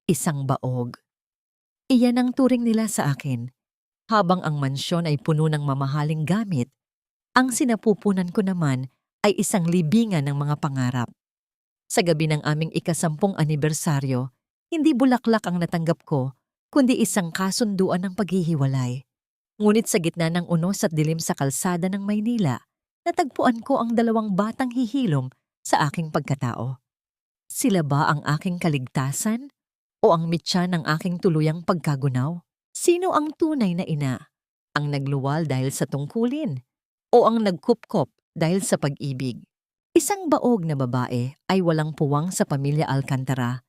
isang baog. Iyan ang turing nila sa akin. Habang ang mansyon ay puno ng mamahaling gamit, ang sinapupunan ko naman ay isang libingan ng mga pangarap. Sa gabi ng aming ika-10 anibersaryo, hindi bulaklak ang natanggap ko, kundi isang kasunduan ng paghihiwalay. Ngunit sa gitna ng unos at dilim sa kalsada ng Maynila, natagpuan ko ang 2 batang hihilom sa aking pagkatao. Sila ba ang aking kaligtasan? O ang mitya ng aking tuluyang pagkagunaw? Sino ang tunay na ina? Ang nagluwal dahil sa tungkulin? O ang nagkupkop dahil sa pag-ibig? Isang baog na babae ay walang puwang sa pamilya Alcantara.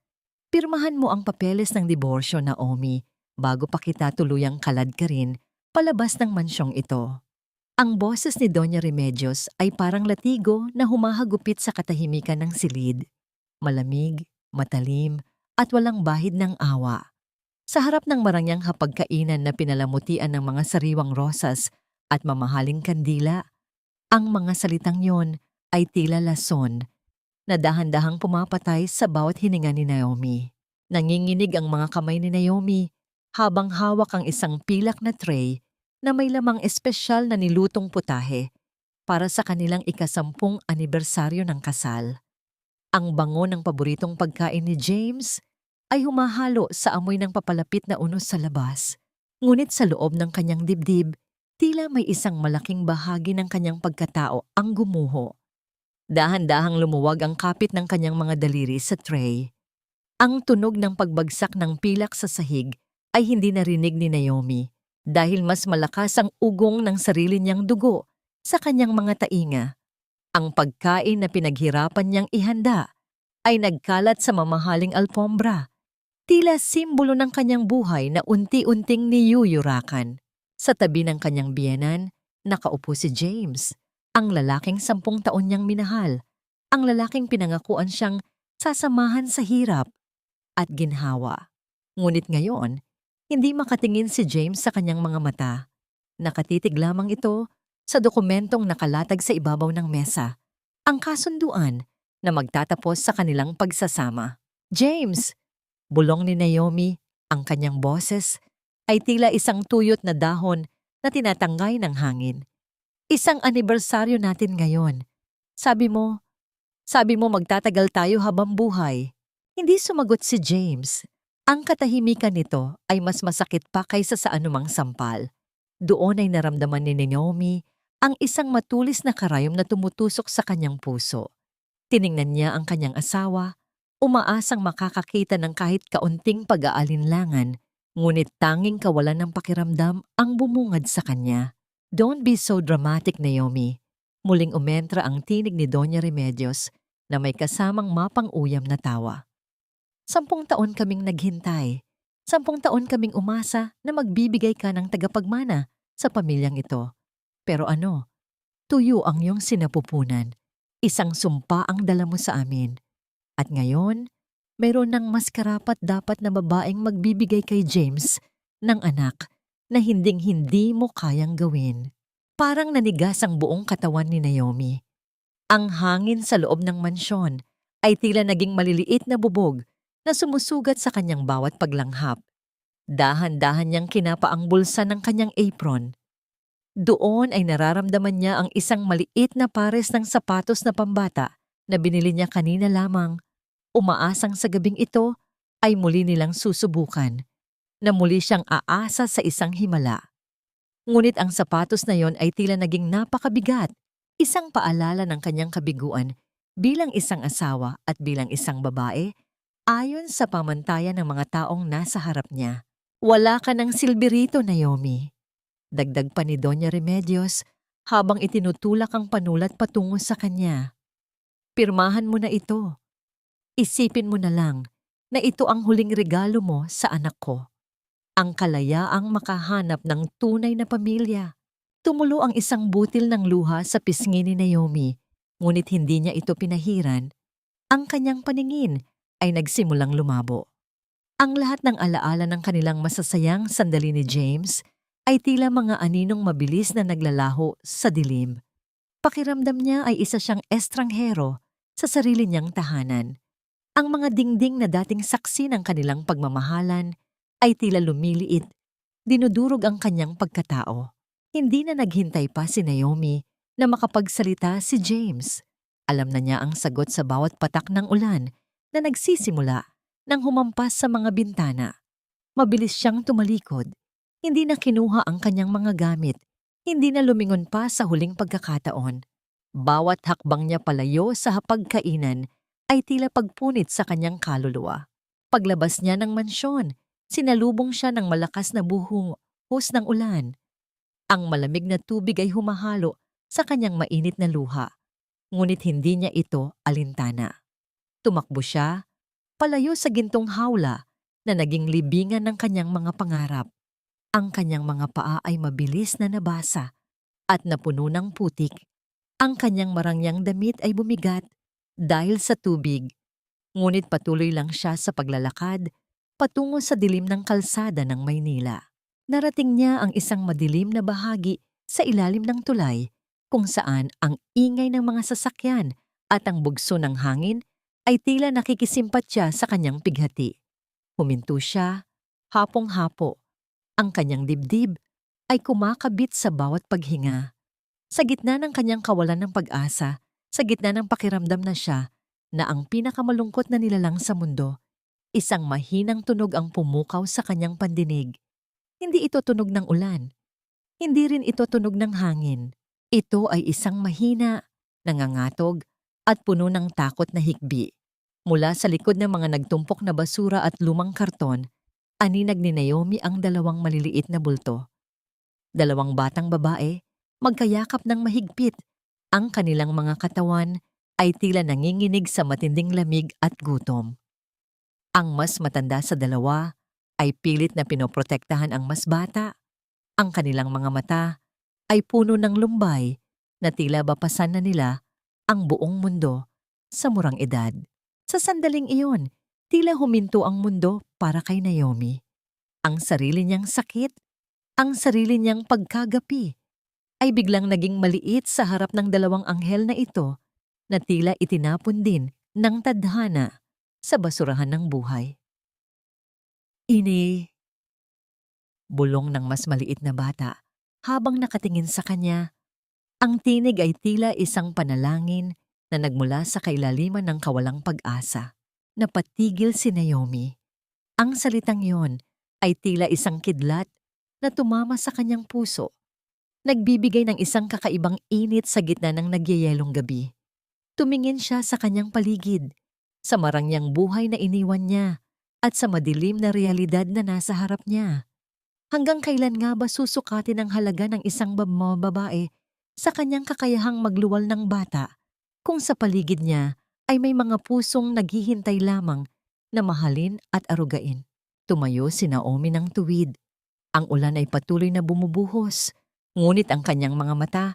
Pirmahan mo ang papeles ng diborsyo, Naomi, bago pa kita tuluyang kaladkarin palabas ng mansyong ito. Ang boses ni Doña Remedios ay parang latigo na humahagupit sa katahimikan ng silid. Malamig, matalim, at walang bahid ng awa. Sa harap ng marangyang hapagkainan na pinalamutian ng mga sariwang rosas at mamahaling kandila, ang mga salitang yon ay tila lason na dahan-dahang pumapatay sa bawat hininga ni Naomi. Nanginginig ang mga kamay ni Naomi habang hawak ang isang pilak na tray na may lamang espesyal na nilutong putahe para sa kanilang ika-10 anibersaryo ng kasal. Ang bango ng paboritong pagkain ni James ay humahalo sa amoy ng papalapit na unos sa labas. Ngunit sa loob ng kanyang dibdib, tila may isang malaking bahagi ng kanyang pagkatao ang gumuho. Dahan-dahang lumuwag ang kapit ng kanyang mga daliri sa tray. Ang tunog ng pagbagsak ng pilak sa sahig ay hindi narinig ni Naomi dahil mas malakas ang ugong ng sarili niyang dugo sa kanyang mga tainga. Ang pagkain na pinaghirapan niyang ihanda ay nagkalat sa mamahaling alpombra. Tila simbolo ng kanyang buhay na unti-unting niyuyurakan. Sa tabi ng kanyang biyenan, nakaupo si James, ang lalaking 10 taon niyang minahal, ang lalaking pinangakuan siyang sasamahan sa hirap at ginhawa. Ngunit ngayon, hindi makatingin si James sa kanyang mga mata. Nakatitig lamang ito sa dokumentong nakalatag sa ibabaw ng mesa, ang kasunduan na magtatapos sa kanilang pagsasama. James! Bulong ni Naomi, ang kanyang boses ay tila isang tuyot na dahon na tinatangay ng hangin. Isang anibersaryo natin ngayon. Sabi mo magtatagal tayo habang buhay. Hindi sumagot si James. Ang katahimikan nito ay mas masakit pa kaysa sa anumang sampal. Doon ay naramdaman ni Naomi ang isang matulis na karayom na tumutusok sa kanyang puso. Tiningnan niya ang kanyang asawa, umaasang makakakita ng kahit kaunting pag-aalinlangan, ngunit tanging kawalan ng pakiramdam ang bumungad sa kanya. Don't be so dramatic, Naomi. Muling umentra ang tinig ni Doña Remedios na may kasamang mapang-uyam na tawa. 10 taon kaming naghintay. 10 taon kaming umasa na magbibigay ka ng tagapagmana sa pamilyang ito. Pero ano? Tuyo ang iyong sinapupunan. Isang sumpa ang dala mo sa amin. At ngayon, mayroon ng mas karapat-dapat na babaeng magbibigay kay James ng anak na hinding-hindi mo kayang gawin. Parang nanigas ang buong katawan ni Naomi. Ang hangin sa loob ng mansyon ay tila naging maliliit na bubog na sumusugat sa kanyang bawat paglanghap. Dahan-dahan niyang kinapa ang bulsa ng kanyang apron. Doon ay nararamdaman niya ang isang maliit na pares ng sapatos na pambata na binili niya kanina lamang. Umaasang sa gabing ito ay muli nilang susubukan, na muli siyang aasa sa isang himala. Ngunit ang sapatos na yon ay tila naging napakabigat, isang paalala ng kanyang kabiguan bilang isang asawa at bilang isang babae, ayon sa pamantayan ng mga taong nasa harap niya. Wala ka ng silbi rito, Naomi. Dagdag pa ni Doña Remedios habang itinutulak ang panulat patungo sa kanya. Pirmahan mo na ito. Isipin mo na lang na ito ang huling regalo mo sa anak ko. Ang kalayaang makahanap ng tunay na pamilya. Tumulo ang isang butil ng luha sa pisngi ni Naomi, ngunit hindi niya ito pinahiran. Ang kanyang paningin ay nagsimulang lumabo. Ang lahat ng alaala ng kanilang masasayang sandali ni James ay tila mga aninong mabilis na naglalaho sa dilim. Pakiramdam niya ay isa siyang estranghero sa sarili niyang tahanan. Ang mga dingding na dating saksi ng kanilang pagmamahalan ay tila lumiliit, dinudurog ang kanyang pagkatao. Hindi na naghintay pa si Naomi na makapagsalita si James. Alam na niya ang sagot sa bawat patak ng ulan na nagsisimula nang humampas sa mga bintana. Mabilis siyang tumalikod. Hindi na kinuha ang kanyang mga gamit. Hindi na lumingon pa sa huling pagkakataon. Bawat hakbang niya palayo sa hapagkainan ay tila pagpunit sa kanyang kaluluwa. Paglabas niya ng mansyon, sinalubong siya ng malakas na buhos ng ulan. Ang malamig na tubig ay humahalo sa kanyang mainit na luha. Ngunit hindi niya ito alintana. Tumakbo siya, palayo sa gintong hawla na naging libingan ng kanyang mga pangarap. Ang kanyang mga paa ay mabilis na nabasa at napuno ng putik. Ang kanyang marangyang damit ay bumigat dahil sa tubig. Ngunit patuloy lang siya sa paglalakad patungo sa dilim ng kalsada ng Maynila. Narating niya ang isang madilim na bahagi sa ilalim ng tulay kung saan ang ingay ng mga sasakyan at ang bugso ng hangin ay tila nakikisimpatya sa kanyang pighati. Huminto siya, hapong-hapo. Ang kanyang dibdib ay kumakabit sa bawat paghinga. Sa gitna ng kanyang kawalan ng pag-asa, sa gitna ng pakiramdam na siya na ang pinakamalungkot na nilalang sa mundo, isang mahinang tunog ang pumukaw sa kanyang pandinig. Hindi ito tunog ng ulan. Hindi rin ito tunog ng hangin. Ito ay isang mahina, nangangatog, at puno ng takot na hikbi. Mula sa likod ng mga nagtumpok na basura at lumang karton, aninag ni Naomi ang dalawang maliliit na bulto. Dalawang batang babae, magkayakap ng mahigpit. Ang kanilang mga katawan ay tila nanginginig sa matinding lamig at gutom. Ang mas matanda sa dalawa ay pilit na pinoprotektahan ang mas bata. Ang kanilang mga mata ay puno ng lumbay na tila bapasan na nila ang buong mundo sa murang edad. Sa sandaling iyon, tila huminto ang mundo para kay Naomi. Ang sarili niyang sakit, ang sarili niyang pagkagapi, ay biglang naging maliit sa harap ng dalawang anghel na ito na tila itinapon din ng tadhana sa basurahan ng buhay. Ini, bulong ng mas maliit na bata habang nakatingin sa kanya. Ang tinig ay tila isang panalangin na nagmula sa kailaliman ng kawalang pag-asa. Napatigil si Naomi. Ang salitang yon ay tila isang kidlat na tumama sa kanyang puso. Nagbibigay ng isang kakaibang init sa gitna ng nagyayelong gabi. Tumingin siya sa kanyang paligid, sa marangyang buhay na iniwan niya, at sa madilim na realidad na nasa harap niya. Hanggang kailan nga ba susukatin ang halaga ng isang babae sa kanyang kakayahang magluwal ng bata kung sa paligid niya ay may mga pusong naghihintay lamang na mahalin at arugain? Tumayo si Naomi ng tuwid. Ang ulan ay patuloy na bumubuhos, ngunit ang kanyang mga mata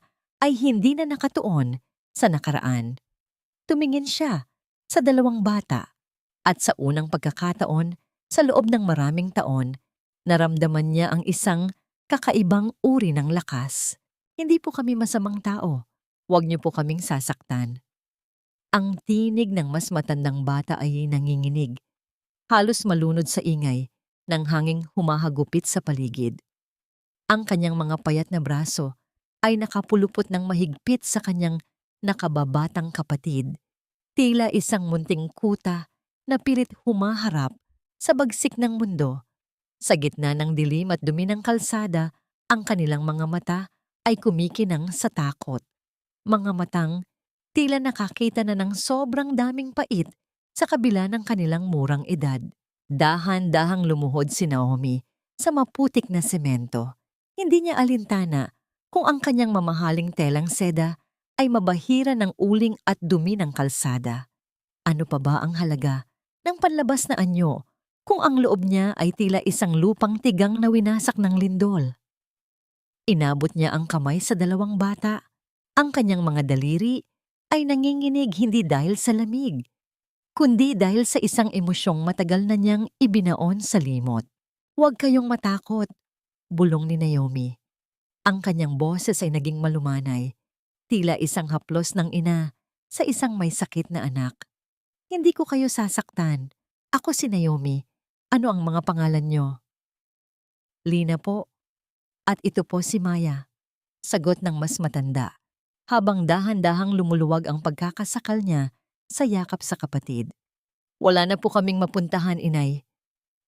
ay hindi na nakatuon sa nakaraan. Tumingin siya sa dalawang bata at sa unang pagkakataon sa loob ng maraming taon, naramdaman niya ang isang kakaibang uri ng lakas. Hindi po kami masamang tao. Huwag niyo po kaming sasaktan. Ang tinig ng mas matandang bata ay nanginginig. Halos malunod sa ingay ng hanging humahagupit sa paligid. Ang kanyang mga payat na braso ay nakapulupot ng mahigpit sa kanyang nakababatang kapatid. Tila isang munting kuta na pilit humaharap sa bagsik ng mundo. Sa gitna ng dilim at dumi ng kalsada, ang kanilang mga mata ay kumikinang sa takot. Mga matang tila nakakita na ng sobrang daming pait sa kabila ng kanilang murang edad. Dahan-dahang lumuhod si Naomi sa maputik na semento. Hindi niya alintana kung ang kanyang mamahaling telang seda ay mabahira ng uling at dumi ng kalsada. Ano pa ba ang halaga ng panlabas na anyo kung ang loob niya ay tila isang lupang tigang na winasak ng lindol? Inabot niya ang kamay sa dalawang bata. Ang kanyang mga daliri ay nanginginig hindi dahil sa lamig, kundi dahil sa isang emosyong matagal na niyang ibinaon sa limot. "Huwag kayong matakot," bulong ni Naomi. Ang kanyang boses ay naging malumanay, tila isang haplos ng ina sa isang may sakit na anak. Hindi ko kayo sasaktan. Ako si Naomi. Ano ang mga pangalan nyo? Lina po. At ito po si Maya. Sagot ng mas matanda, habang dahan-dahang lumuluwag ang pagkakasakal niya sa yakap sa kapatid. Wala na po kaming mapuntahan, inay.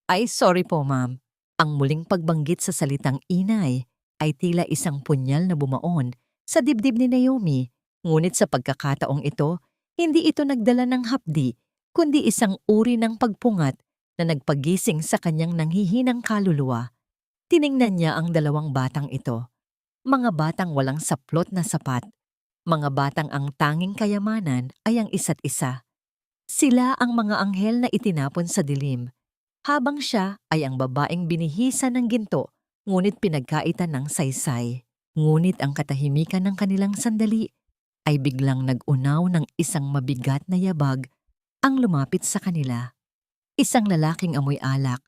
Ay, sorry po, ma'am. Ang muling pagbanggit sa salitang inay ay tila isang punyal na bumaon sa dibdib ni Naomi, ngunit sa pagkakataong ito, hindi ito nagdala ng hapdi, kundi isang uri ng pagpungat na nagpagising sa kanyang nanghihinang kaluluwa. Tiningnan niya ang dalawang batang ito. Mga batang walang saplot na sapat. Mga batang ang tanging kayamanan ay ang isa't isa. Sila ang mga anghel na itinapon sa dilim, habang siya ay ang babaeng binihisan ng ginto, ngunit pinagkaitan ng saysay. Ngunit ang katahimikan ng kanilang sandali ay biglang nag-unaw ng isang mabigat na yabag ang lumapit sa kanila. Isang lalaking amoy alak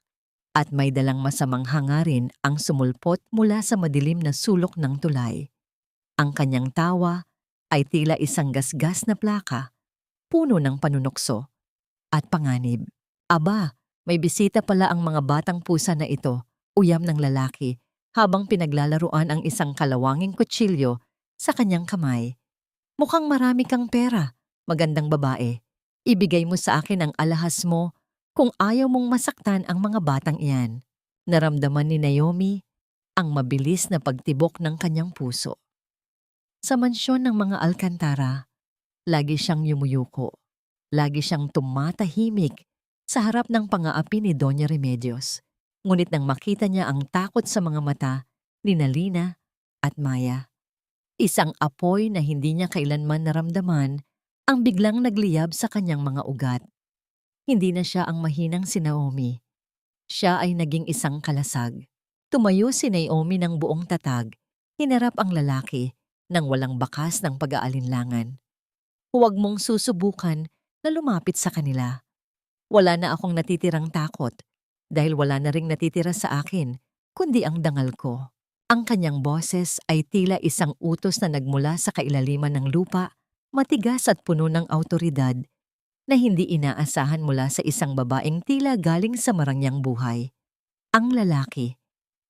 at may dalang masamang hangarin ang sumulpot mula sa madilim na sulok ng tulay. Ang kanyang tawa ay tila isang gasgas na plaka, puno ng panunukso at panganib. Aba, may bisita pala ang mga batang pusa na ito, uyam ng lalaki, habang pinaglalaruan ang isang kalawanging kutsilyo sa kanyang kamay. Mukhang marami kang pera, magandang babae. Ibigay mo sa akin ang alahas mo kung ayaw mong masaktan ang mga batang iyan. Naramdaman ni Naomi ang mabilis na pagtibok ng kanyang puso. Sa mansyon ng mga Alcantara, lagi siyang yumuyuko. Lagi siyang tumatahimik sa harap ng pang-aapi ni Doña Remedios. Ngunit nang makita niya ang takot sa mga mata ni Lina at Maya, isang apoy na hindi niya kailanman naramdaman ang biglang nagliyab sa kanyang mga ugat. Hindi na siya ang mahinang si Naomi. Siya ay naging isang kalasag. Tumayo si Naomi ng buong tatag, hinarap ang lalaki nang walang bakas ng pag-aalinlangan. Huwag mong susubukan na lumapit sa kanila. Wala na akong natitirang takot dahil wala na ring natitira sa akin kundi ang dangal ko. Ang kanyang boses ay tila isang utos na nagmula sa kailaliman ng lupa, matigas at puno ng awtoridad na hindi inaasahan mula sa isang babaeng tila galing sa marangyang buhay. Ang lalaki,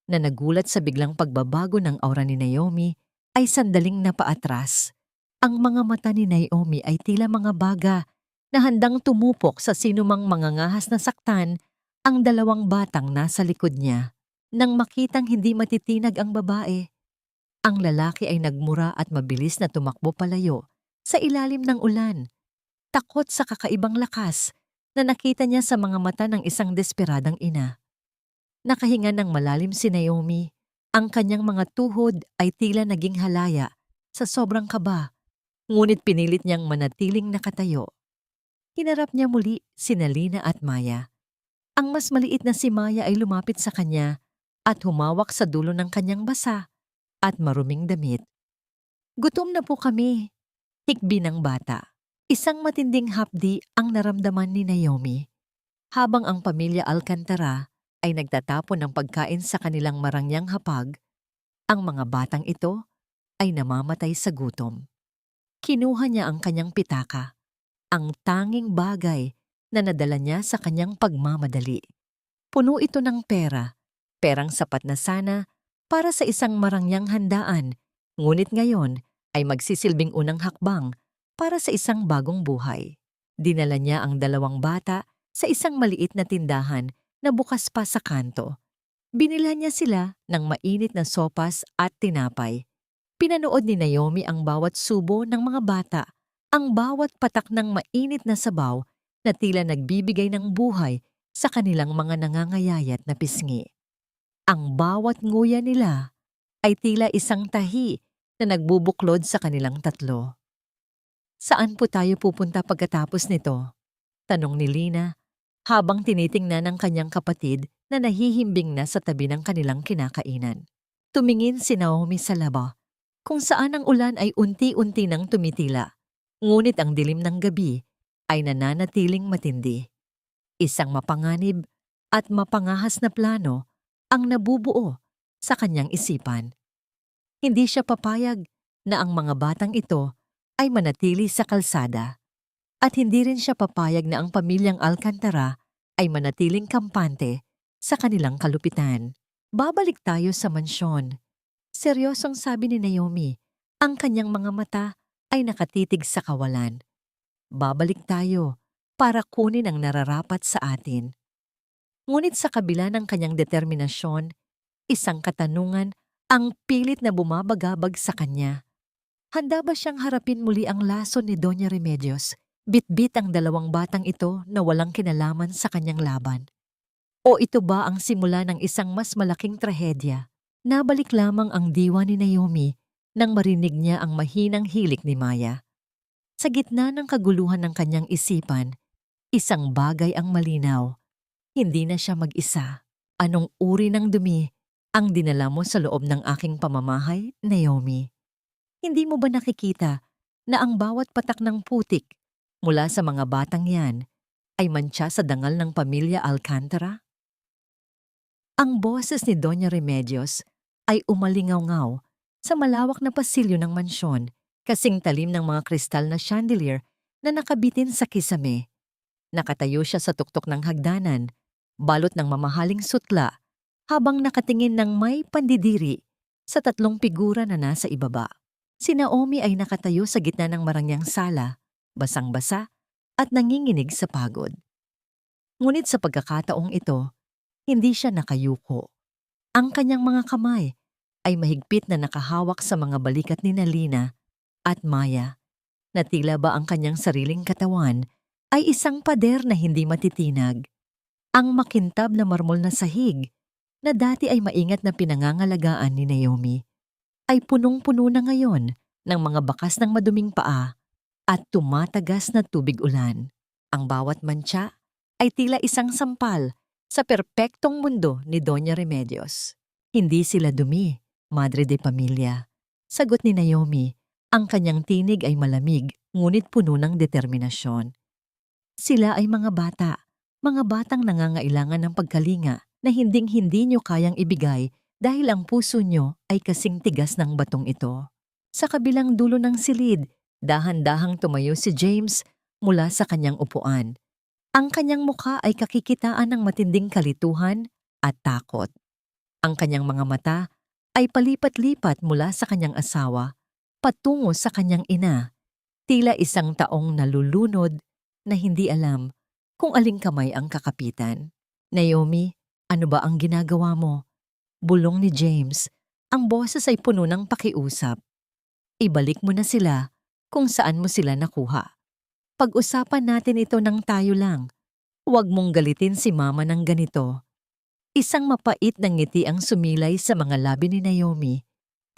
na nagulat sa biglang pagbabago ng aura ni Naomi, ay sandaling napaatras. Ang mga mata ni Naomi ay tila mga baga na handang tumupok sa sinumang mangangahas na saktan ang dalawang batang nasa likod niya. Nang makitang hindi matitinag ang babae, ang lalaki ay nagmura at mabilis na tumakbo palayo sa ilalim ng ulan. Takot sa kakaibang lakas na nakita niya sa mga mata ng isang desperadang ina. Nakahinga ng malalim si Naomi. Ang kanyang mga tuhod ay tila naging halaya sa sobrang kaba, ngunit pinilit niyang manatiling nakatayo. Hinarap niya muli sina Lina at Maya. Ang mas maliit na si Maya ay lumapit sa kanya at humawak sa dulo ng kanyang basa at maruming damit. Gutom na po kami, hikbi ng bata. Isang matinding hapdi ang naramdaman ni Naomi, habang ang pamilya Alcantara ay nagtatapon ng pagkain sa kanilang marangyang hapag. Ang mga batang ito ay namamatay sa gutom. Kinuha niya ang kanyang pitaka, ang tanging bagay na nadala niya sa kanyang pagmamadali. Puno ito ng pera, perang sapat na sana para sa isang marangyang handaan, ngunit ngayon ay magsisilbing unang hakbang para sa isang bagong buhay. Dinala niya ang dalawang bata sa isang maliit na tindahan na bukas pa sa kanto. Binilhan niya sila ng mainit na sopas at tinapay. Pinanood ni Naomi ang bawat subo ng mga bata, ang bawat patak ng mainit na sabaw na tila nagbibigay ng buhay sa kanilang mga nangangayayat na pisngi. Ang bawat nguya nila ay tila isang tahi na nagbubuklod sa kanilang tatlo. Saan po tayo pupunta pagkatapos nito? Tanong ni Lina habang tinitingnan ng kanyang kapatid na nahihimbing na sa tabi ng kanilang kinakainan. Tumingin si Naomi sa laba, kung saan ang ulan ay unti-unti nang tumitila, ngunit ang dilim ng gabi ay nananatiling matindi. Isang mapanganib at mapangahas na plano ang nabubuo sa kanyang isipan. Hindi siya papayag na ang mga batang ito ay manatili sa kalsada. At hindi rin siya papayag na ang pamilyang Alcantara ay manatiling kampante sa kanilang kalupitan. Babalik tayo sa mansyon. Seryosong sabi ni Naomi, ang kanyang mga mata ay nakatitig sa kawalan. Babalik tayo para kunin ang nararapat sa atin. Ngunit sa kabila ng kanyang determinasyon, isang katanungan ang pilit na bumabagabag sa kanya. Handa ba siyang harapin muli ang lason ni Doña Remedios? Bitbit ang dalawang batang ito na walang kinalaman sa kanyang laban. O ito ba ang simula ng isang mas malaking trahedya? Nabalik lamang ang diwa ni Naomi nang marinig niya ang mahinang hilik ni Maya. Sa gitna ng kaguluhan ng kanyang isipan, isang bagay ang malinaw. Hindi na siya mag-isa. Anong uri ng dumi ang dinala mo sa loob ng aking pamamahay, Naomi? Hindi mo ba nakikita na ang bawat patak ng putik mula sa mga batang yan ay mantsa sa dangal ng pamilya Alcantara? Ang boses ni Doña Remedios ay umalingaw-ngaw sa malawak na pasilyo ng mansyon, kasing talim ng mga kristal na chandelier na nakabitin sa kisame. Nakatayo siya sa tuktok ng hagdanan, balot ng mamahaling sutla, habang nakatingin ng may pandidiri sa tatlong figura na nasa ibaba. Si Naomi ay nakatayo sa gitna ng marangyang sala, basang-basa at nanginginig sa pagod. Ngunit sa pagkakataong ito, hindi siya nakayuko. Ang kanyang mga kamay ay mahigpit na nakahawak sa mga balikat ni Nalina at Maya, na tila ba ang kanyang sariling katawan ay isang pader na hindi matitinag. Ang makintab na marmol na sahig na dati ay maingat na pinangangalagaan ni Naomi ay punong-puno na ngayon ng mga bakas ng maduming paa at tumatagas na tubig ulan. Ang bawat mantsa ay tila isang sampal sa perpektong mundo ni Doña Remedios. Hindi sila dumi, madre de pamilya. Sagot ni Naomi, ang kanyang tinig ay malamig ngunit puno ng determinasyon. Sila ay mga batang nangangailangan ng pagkalinga na hinding-hindi nyo kayang ibigay dahil ang puso nyo ay kasing tigas ng batong ito. Sa kabilang dulo ng silid, dahan-dahang tumayo si James mula sa kanyang upuan. Ang kanyang mukha ay kakikitaan ng matinding kalituhan at takot. Ang kanyang mga mata ay palipat-lipat mula sa kanyang asawa patungo sa kanyang ina, tila isang taong nalulunod na hindi alam kung aling kamay ang kakapitan. Naomi, ano ba ang ginagawa mo? Bulong ni James, ang boses ay puno ng pakiusap. Ibalik mo na sila kung saan mo sila nakuha. Pag-usapan natin ito ng tayo lang. Huwag mong galitin si mama ng ganito. Isang mapait na ngiti ang sumilay sa mga labi ni Naomi.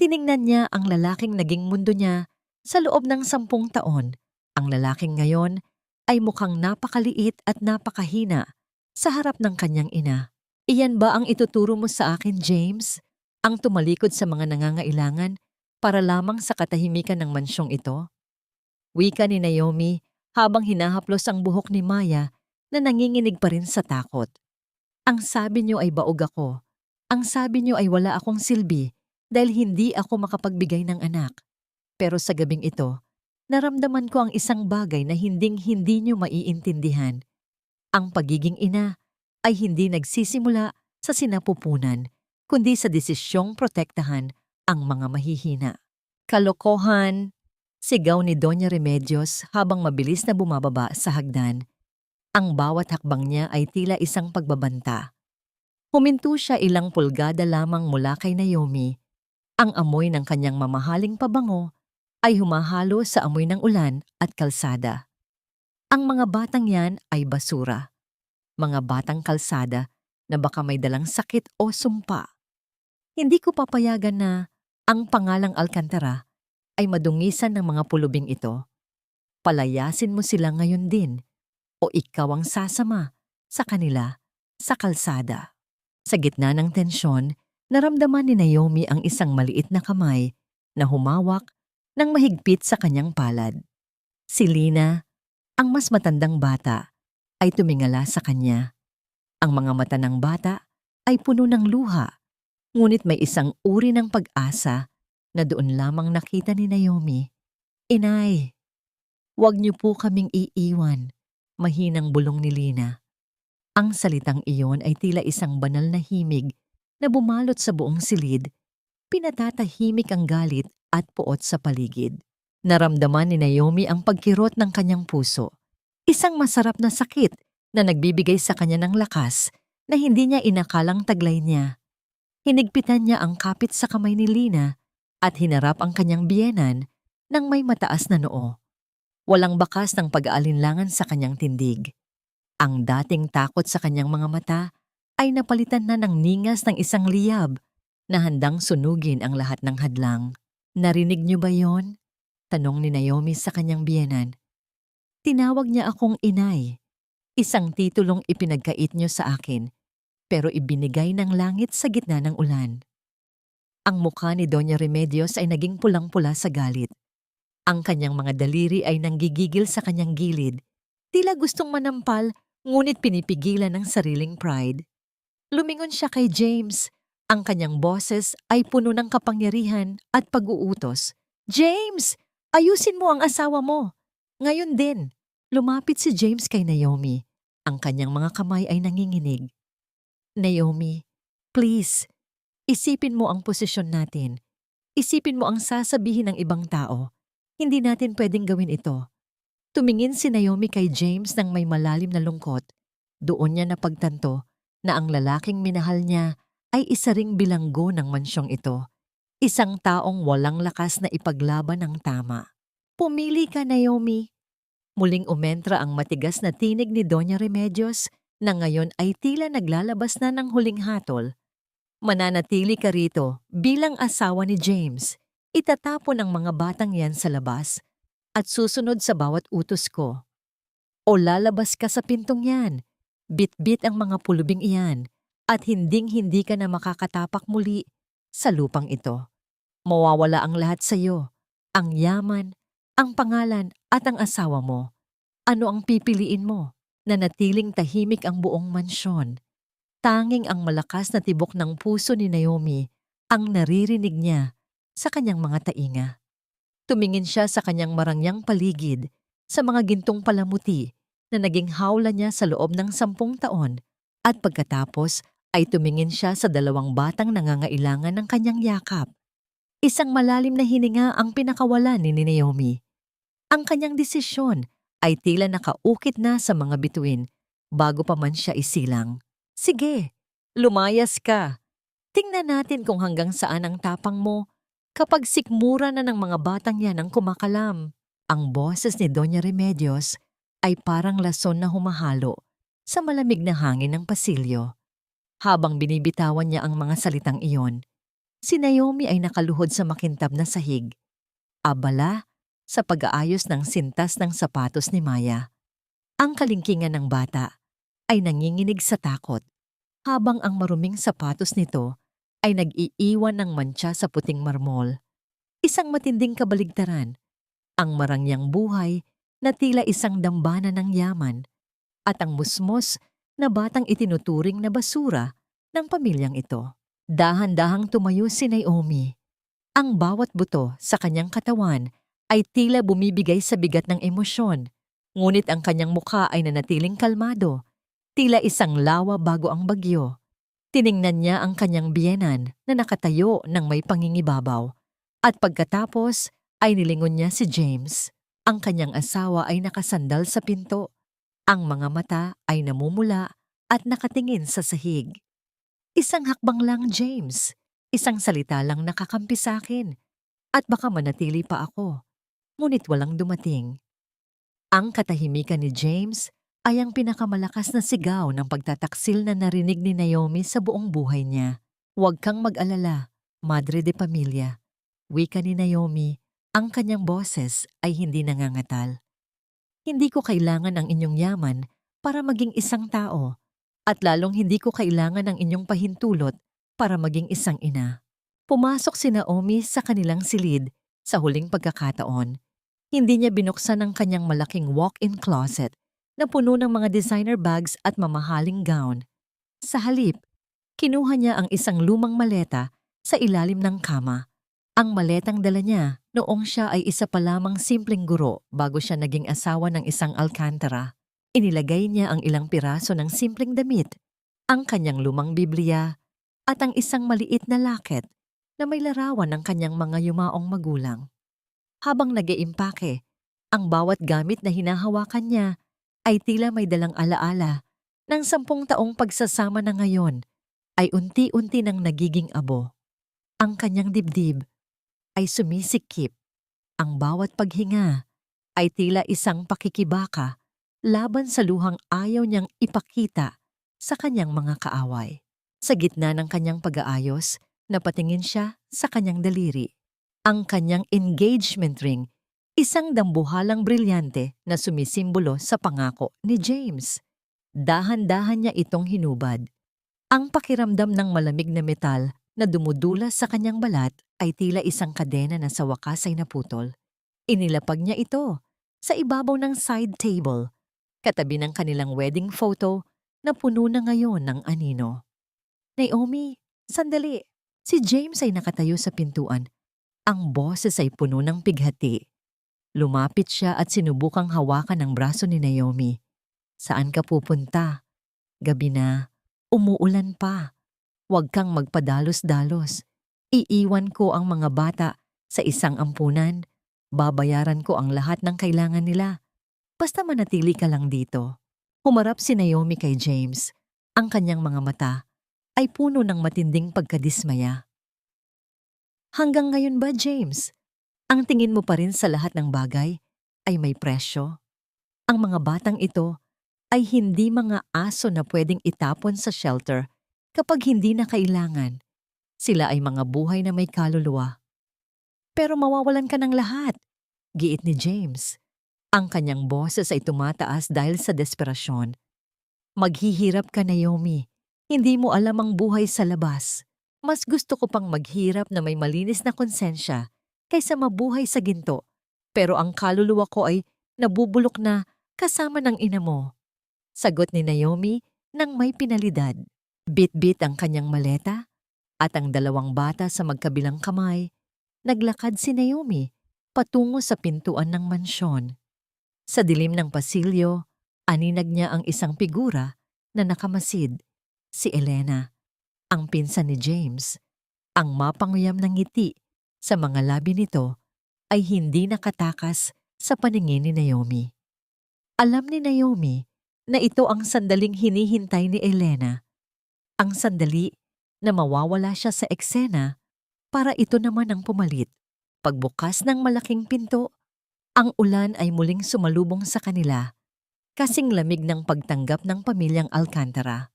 Tiningnan niya ang lalaking naging mundo niya sa loob ng 10 taon. Ang lalaking ngayon ay mukhang napakaliit at napakahina sa harap ng kanyang ina. Iyan ba ang ituturo mo sa akin, James? Ang tumalikod sa mga nangangailangan para lamang sa katahimikan ng mansyong ito? Wika ni Naomi habang hinahaplos ang buhok ni Maya na nanginginig pa rin sa takot. Ang sabi niyo ay baog ako. Ang sabi niyo ay wala akong silbi dahil hindi ako makapagbigay ng anak. Pero sa gabing ito, naramdaman ko ang isang bagay na hinding-hindi niyo maiintindihan. Ang pagiging ina ay hindi nagsisimula sa sinapupunan, kundi sa desisyong protektahan ang mga mahihina. Kalokohan! Sigaw ni Doña Remedios habang mabilis na bumababa sa hagdan. Ang bawat hakbang niya ay tila isang pagbabanta. Huminto siya ilang pulgada lamang mula kay Naomi. Ang amoy ng kanyang mamahaling pabango ay humahalo sa amoy ng ulan at kalsada. Ang mga batang yan ay basura. Mga batang kalsada na baka may dalang sakit o sumpa. Hindi ko papayagan na ang pangalang Alcantara ay madungisan ng mga pulubing ito. Palayasin mo sila ngayon din o ikaw ang sasama sa kanila sa kalsada. Sa gitna ng tensyon, naramdaman ni Naomi ang isang maliit na kamay na humawak ng mahigpit sa kanyang palad. Si Lina, ang mas matandang bata, ay tumingala sa kanya. Ang mga mata ng bata ay puno ng luha, ngunit may isang uri ng pag-asa na doon lamang nakita ni Naomi. Inay, "Huwag niyo po kaming iiwan," mahinang bulong ni Lina. Ang salitang iyon ay tila isang banal na himig na bumalot sa buong silid, pinatatahimik ang galit at puot sa paligid. Naramdaman ni Naomi ang pagkirot ng kanyang puso. Isang masarap na sakit na nagbibigay sa kanya ng lakas na hindi niya inakalang taglay niya. Hinigpitan niya ang kapit sa kamay ni Lina at hinarap ang kanyang biyenan ng may mataas na noo. Walang bakas ng pag-aalinlangan sa kanyang tindig. Ang dating takot sa kanyang mga mata ay napalitan na ng ningas ng isang liyab na handang sunugin ang lahat ng hadlang. "Narinig niyo ba yon?" tanong ni Naomi sa kanyang biyenan. "Tinawag niya akong inay. Isang titulong ipinagkait niyo sa akin, pero ibinigay ng langit sa gitna ng ulan." Ang mukha ni Doña Remedios ay naging pulang-pula sa galit. Ang kanyang mga daliri ay nanggigigil sa kanyang gilid. Tila gustong manampal, ngunit pinipigilan ng sariling pride. Lumingon siya kay James. Ang kanyang boses ay puno ng kapangyarihan at pag-uutos. "James! Ayusin mo ang asawa mo!" Ngayon din, lumapit si James kay Naomi. Ang kanyang mga kamay ay nanginginig. "Naomi, please, isipin mo ang posisyon natin. Isipin mo ang sasabihin ng ibang tao. Hindi natin pwedeng gawin ito." Tumingin si Naomi kay James ng may malalim na lungkot. Doon niya napagtanto na ang lalaking minahal niya ay isa ring bilanggo ng mansyong ito. Isang taong walang lakas na ipaglaban ang tama. "Pumili ka, Naomi." Muling umentra ang matigas na tinig ni Doña Remedios na ngayon ay tila naglalabas na ng huling hatol. "Mananatili ka rito bilang asawa ni James. Itatapon ang mga batang yan sa labas at susunod sa bawat utos ko. O lalabas ka sa pintong yan, bitbit ang mga pulubing iyan, at hinding-hindi ka na makakatapak muli sa lupang ito. Mawawala ang lahat sa iyo, ang yaman, ang pangalan at ang asawa mo. Ano ang pipiliin mo? Nanatiling tahimik ang buong mansyon. Tanging ang malakas na tibok ng puso ni Naomi ang naririnig niya sa kanyang mga tainga. Tumingin siya sa kanyang marangyang paligid, sa mga gintong palamuti na naging hawla niya sa loob ng 10 taon, at pagkatapos ay tumingin siya sa 2 batang nangangailangan ng kanyang yakap. Isang malalim na hininga ang pinakawalan ni Naomi. Ang kanyang desisyon ay tila nakaukit na sa mga bituin bago pa man siya isilang. "Sige, lumayas ka. Tingnan natin kung hanggang saan ang tapang mo kapag sikmura na ng mga batang yan ang kumakalam." Ang boses ni Doña Remedios ay parang lason na humahalo sa malamig na hangin ng pasilyo. Habang binibitawan niya ang mga salitang iyon, si Naomi ay nakaluhod sa makintab na sahig, abala sa pag-aayos ng sintas ng sapatos ni Maya. Ang kalingkingan ng bata ay nanginginig sa takot, habang ang maruming sapatos nito ay nag-iiwan ng mantsa sa puting marmol. Isang matinding kabaligtaran, ang marangyang buhay na tila isang dambana ng yaman, at ang musmos na batang itinuturing na basura ng pamilyang ito. Dahan-dahang tumayo si Naomi. Ang bawat buto sa kanyang katawan ay tila bumibigay sa bigat ng emosyon, ngunit ang kanyang mukha ay nanatiling kalmado, tila isang lawa bago ang bagyo. Tiningnan niya ang kanyang biyenan na nakatayo ng may pangingibabaw, at pagkatapos ay nilingon niya si James. Ang kanyang asawa ay nakasandal sa pinto. Ang mga mata ay namumula at nakatingin sa sahig. "Isang hakbang lang, James. Isang salita lang nakakampi sa akin. At baka manatili pa ako." Ngunit walang dumating. Ang katahimikan ni James ay ang pinakamalakas na sigaw ng pagtataksil na narinig ni Naomi sa buong buhay niya. "Huwag kang mag-alala, madre de pamilya." Wika ni Naomi, ang kanyang boses ay hindi nangangatal. "Hindi ko kailangan ang inyong yaman para maging isang tao, at lalong hindi ko kailangan ang inyong pahintulot para maging isang ina." Pumasok si Naomi sa kanilang silid sa huling pagkakataon. Hindi niya binuksan ang kanyang malaking walk-in closet na puno ng mga designer bags at mamahaling gown. Sa halip, kinuha niya ang isang lumang maleta sa ilalim ng kama. Ang maletang dala niya Noong siya ay isa pa lamang simpleng guro bago siya naging asawa ng isang Alcantara, inilagay niya ang ilang piraso ng simpleng damit, ang kanyang lumang Biblia, at ang isang maliit na laket na may larawan ng kanyang mga yumaong magulang. Habang nag-iimpake, ang bawat gamit na hinahawakan niya ay tila may dalang alaala ng 10 taong pagsasama na ngayon ay unti-unti nang nagiging abo. Ang kanyang dibdib ay sumisikip. Ang bawat paghinga ay tila isang pakikibaka laban sa luhang ayaw niyang ipakita sa kanyang mga kaaway. Sa gitna ng kanyang pag-aayos, napatingin siya sa kanyang daliri. Ang kanyang engagement ring, isang dambuhalang brilyante na sumisimbolo sa pangako ni James. Dahan-dahan niya itong hinubad. Ang pakiramdam ng malamig na metal na dumudulas sa kanyang balat ay tila isang kadena na sa wakas ay naputol. Inilapag niya ito sa ibabaw ng side table, katabi ng kanilang wedding photo na puno na ngayon ng anino. Naomi, sandali. Si James ay nakatayo sa pintuan. Ang boses ay puno ng pighati. Lumapit siya at sinubukang hawakan ang braso ni Naomi. Saan ka pupunta? Gabi na. Umuulan pa. Huwag kang magpadalos-dalos. Iiwan ko ang mga bata sa isang ampunan. Babayaran ko ang lahat ng kailangan nila. Basta manatili ka lang dito. Humarap si Naomi kay James. Ang kanyang mga mata ay puno ng matinding pagkadismaya. Hanggang ngayon ba, James? Ang tingin mo pa rin sa lahat ng bagay ay may presyo? Ang mga batang ito ay hindi mga aso na pwedeng itapon sa shelter kapag hindi na kailangan. Sila ay mga buhay na may kaluluwa. Pero mawawalan ka ng lahat, giit ni James. Ang kanyang boses ay tumataas dahil sa desperasyon. Maghihirap ka, Naomi. Hindi mo alam ang buhay sa labas. Mas gusto ko pang maghirap na may malinis na konsensya kaysa mabuhay sa ginto. Pero ang kaluluwa ko ay nabubulok na kasama ng ina mo. Sagot ni Naomi nang may pinalidad. Bit-bit ang kanyang maleta at ang 2 bata sa magkabilang kamay. Naglakad si Naomi patungo sa pintuan ng mansyon. Sa dilim ng pasilyo, aninag niya ang isang figura na nakamasid. Si Elena, ang pinsan ni James. Ang mapanguyam ng ngiti sa mga labi nito ay hindi nakatakas sa paningin ni Naomi. Alam ni Naomi na ito ang sandaling hinihintay ni Elena. Ang sandali na mawawala siya sa eksena para ito naman ang pumalit. Pagbukas ng malaking pinto, ang ulan ay muling sumalubong sa kanila, kasing lamig ng pagtanggap ng pamilyang Alcantara.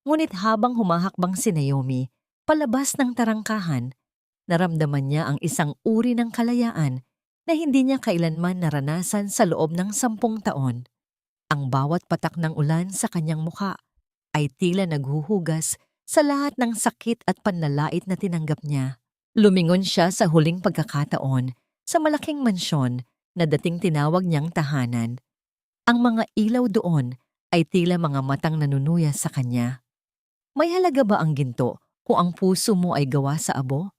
Ngunit habang humahakbang si Naomi palabas ng tarangkahan, naramdaman niya ang isang uri ng kalayaan na hindi niya kailanman naranasan sa loob ng 10 taon. Ang bawat patak ng ulan sa kanyang mukha ay tila naghuhugas sa lahat ng sakit at panlalait na tinanggap niya. Lumingon siya sa huling pagkakataon sa malaking mansyon na dating tinawag niyang tahanan. Ang mga ilaw doon ay tila mga matang nanunuya sa kanya. May halaga ba ang ginto kung ang puso mo ay gawa sa abo?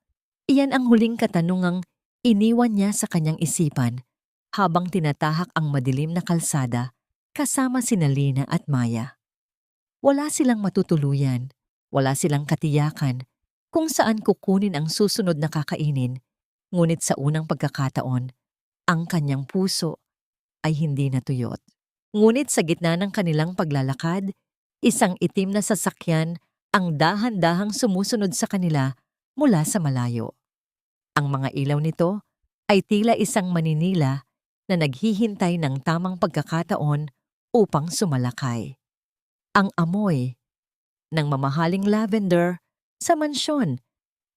Iyan ang huling katanungang iniwan niya sa kanyang isipan habang tinatahak ang madilim na kalsada kasama sina Lina at Maya. Wala silang matutuluyan, wala silang katiyakan kung saan kukunin ang susunod na kakainin, ngunit sa unang pagkakataon, ang kanyang puso ay hindi natuyot. Ngunit sa gitna ng kanilang paglalakad, isang itim na sasakyan ang dahan-dahang sumusunod sa kanila mula sa malayo. Ang mga ilaw nito ay tila isang maninila na naghihintay ng tamang pagkakataon upang sumalakay. Ang amoy ng mamahaling lavender sa mansyon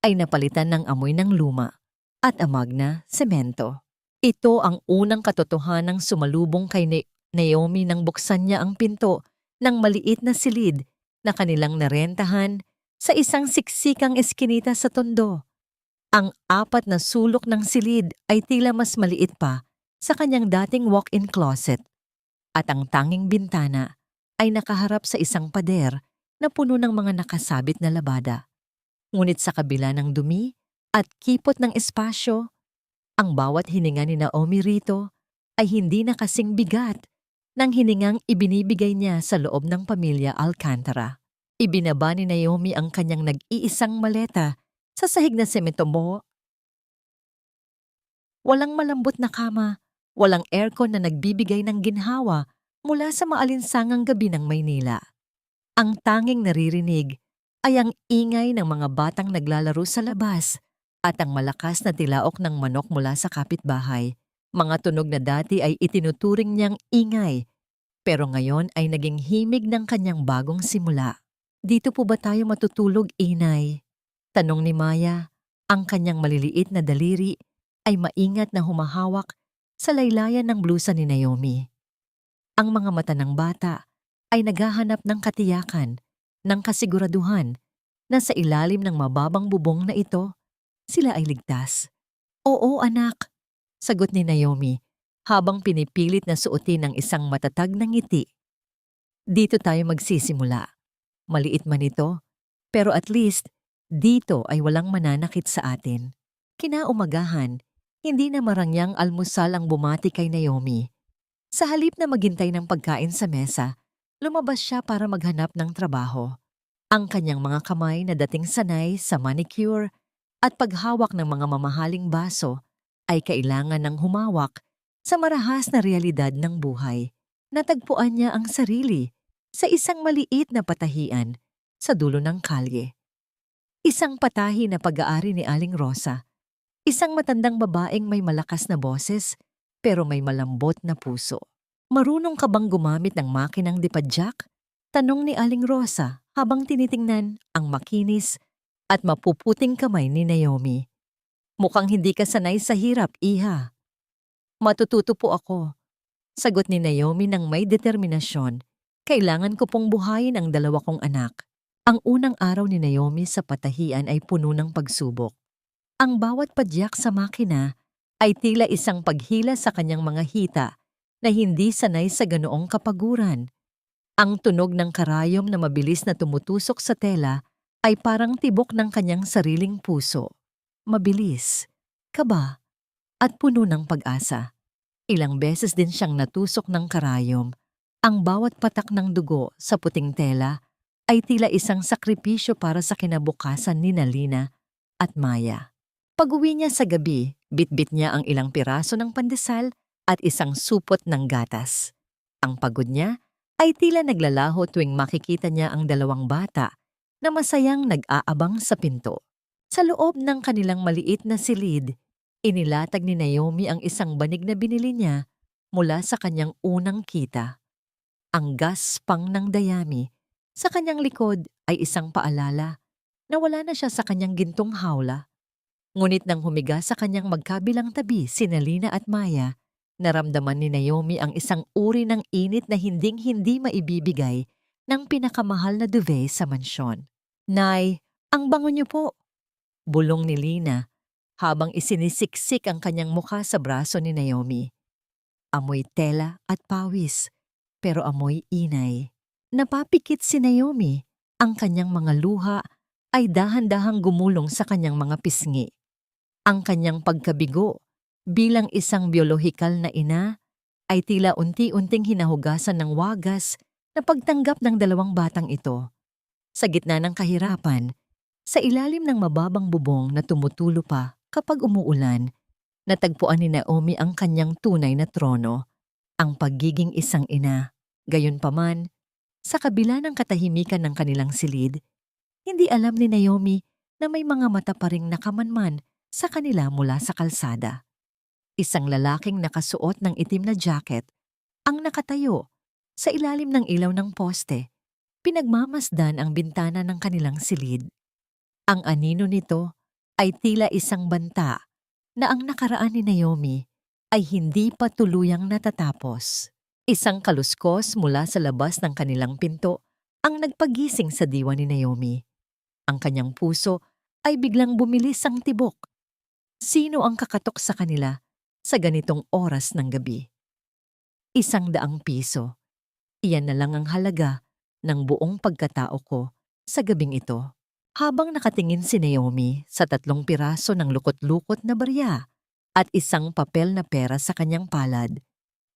ay napalitan ng amoy ng luma at amag na semento. Ito ang unang katotohanang sumalubong kay Naomi nang buksan niya ang pinto ng maliit na silid na kanilang narentahan sa isang siksikang eskinita sa Tondo. Ang 4 na sulok ng silid ay tila mas maliit pa sa kanyang dating walk-in closet at ang tanging bintana ay nakaharap sa isang pader na puno ng mga nakasabit na labada. Ngunit sa kabila ng dumi at kipot ng espasyo, Ang bawat hininga ni Naomi rito ay hindi na kasing bigat ng hiningang ibinibigay niya sa loob ng pamilya Alcantara. Ibinaba ni Naomi ang kanyang nag-iisang maleta sa sahig na semento mo. Walang malambot na kama, walang aircon na nagbibigay ng ginhawa mula sa maalinsangang gabi ng Maynila. Ang tanging naririnig ay ang ingay ng mga batang naglalaro sa labas at ang malakas na tilaok ng manok mula sa kapitbahay. Mga tunog na dati ay itinuturing niyang ingay, pero ngayon ay naging himig ng kanyang bagong simula. "Dito po ba tayo matutulog, inay?" Tanong ni Maya. Ang kanyang maliliit na daliri ay maingat na humahawak sa laylayan ng blusa ni Naomi. Ang mga mata ng bata ay naghahanap ng katiyakan, ng kasiguraduhan na sa ilalim ng mababang bubong na ito, sila ay ligtas. "Oo, anak," sagot ni Naomi habang pinipilit na suotin ang isang matatag na ngiti. "Dito tayo magsisimula. Maliit man ito, pero at least dito ay walang mananakit sa atin." Kinaumagahan, hindi na marangyang almusal ang bumati kay Naomi. Sa halip na maghintay ng pagkain sa mesa, lumabas siya para maghanap ng trabaho. Ang kanyang mga kamay na dating sanay sa manicure at paghawak ng mga mamahaling baso ay kailangan ng humawak sa marahas na realidad ng buhay. Natagpuan niya ang sarili sa isang maliit na patahian sa dulo ng kalye. Isang patahi na pag-aari ni Aling Rosa. Isang matandang babaeng may malakas na boses pero may malambot na puso. "Marunong ka bang gumamit ng makinang dipadyak?" tanong ni Aling Rosa habang tinitingnan ang makinis at mapuputing kamay ni Naomi. "Mukhang hindi ka sanay sa hirap, iha." "Matututo po ako," sagot ni Naomi ng may determinasyon. "Kailangan ko pong buhayin ang dalawa kong anak." Ang unang araw ni Naomi sa patahian ay puno ng pagsubok. Ang bawat padyak sa makina ay tila isang paghila sa kanyang mga hita na hindi sanay sa ganoong kapaguran. Ang tunog ng karayom na mabilis na tumutusok sa tela ay parang tibok ng kanyang sariling puso. Mabilis, kaba, at puno ng pag-asa. Ilang beses din siyang natusok ng karayom. Ang bawat patak ng dugo sa puting tela ay tila isang sakripisyo para sa kinabukasan ni Nalina at Maya. Pag-uwi niya sa gabi, bitbit niya ang ilang piraso ng pandesal at isang supot ng gatas. Ang pagod niya ay tila naglalaho tuwing makikita niya ang dalawang bata na masayang nag-aabang sa pinto. Sa loob ng kanilang maliit na silid, inilatag ni Naomi ang isang banig na binili niya mula sa kanyang unang kita. Ang gaspang ng dayami sa kanyang likod ay isang paalala na wala na siya sa kanyang gintong hawla. Ngunit nang humiga sa kanyang magkabilang tabi sina Lina at Maya, naramdaman ni Naomi ang isang uri ng init na hinding-hindi maibibigay ng pinakamahal na duvet sa mansyon. "Nay, ang bango niyo po," bulong ni Lina habang isinisiksik ang kanyang mukha sa braso ni Naomi. Amoy tela at pawis, pero amoy inay. Napapikit si Naomi. Ang kanyang mga luha ay dahan-dahang gumulong sa kanyang mga pisngi. Ang kanyang pagkabigo bilang isang biolohikal na ina ay tila unti-unting hinahugasan ng wagas na pagtanggap ng dalawang batang ito. Sa gitna ng kahirapan, sa ilalim ng mababang bubong na tumutulo pa kapag umuulan, natagpuan ni Naomi ang kanyang tunay na trono, ang pagiging isang ina. Gayunpaman, sa kabila ng katahimikan ng kanilang silid, hindi alam ni Naomi na may mga mata pa ring nakamanman sa kanila mula sa kalsada. Isang lalaking nakasuot ng itim na jacket ang nakatayo sa ilalim ng ilaw ng poste. Pinagmamasdan ang bintana ng kanilang silid. Ang anino nito ay tila isang banta na ang nakaraan ni Naomi ay hindi pa tuluyang natatapos. Isang kaluskos mula sa labas ng kanilang pinto ang nagpagising sa diwa ni Naomi. Ang kanyang puso ay biglang bumilis ang tibok. Sino ang kakatok sa kanila sa ganitong oras ng gabi? 100 piso. Iyan na lang ang halaga ng buong pagkatao ko sa gabing ito. Habang nakatingin si Naomi sa 3 piraso ng lukot-lukot na barya, at isang papel na pera sa kanyang palad.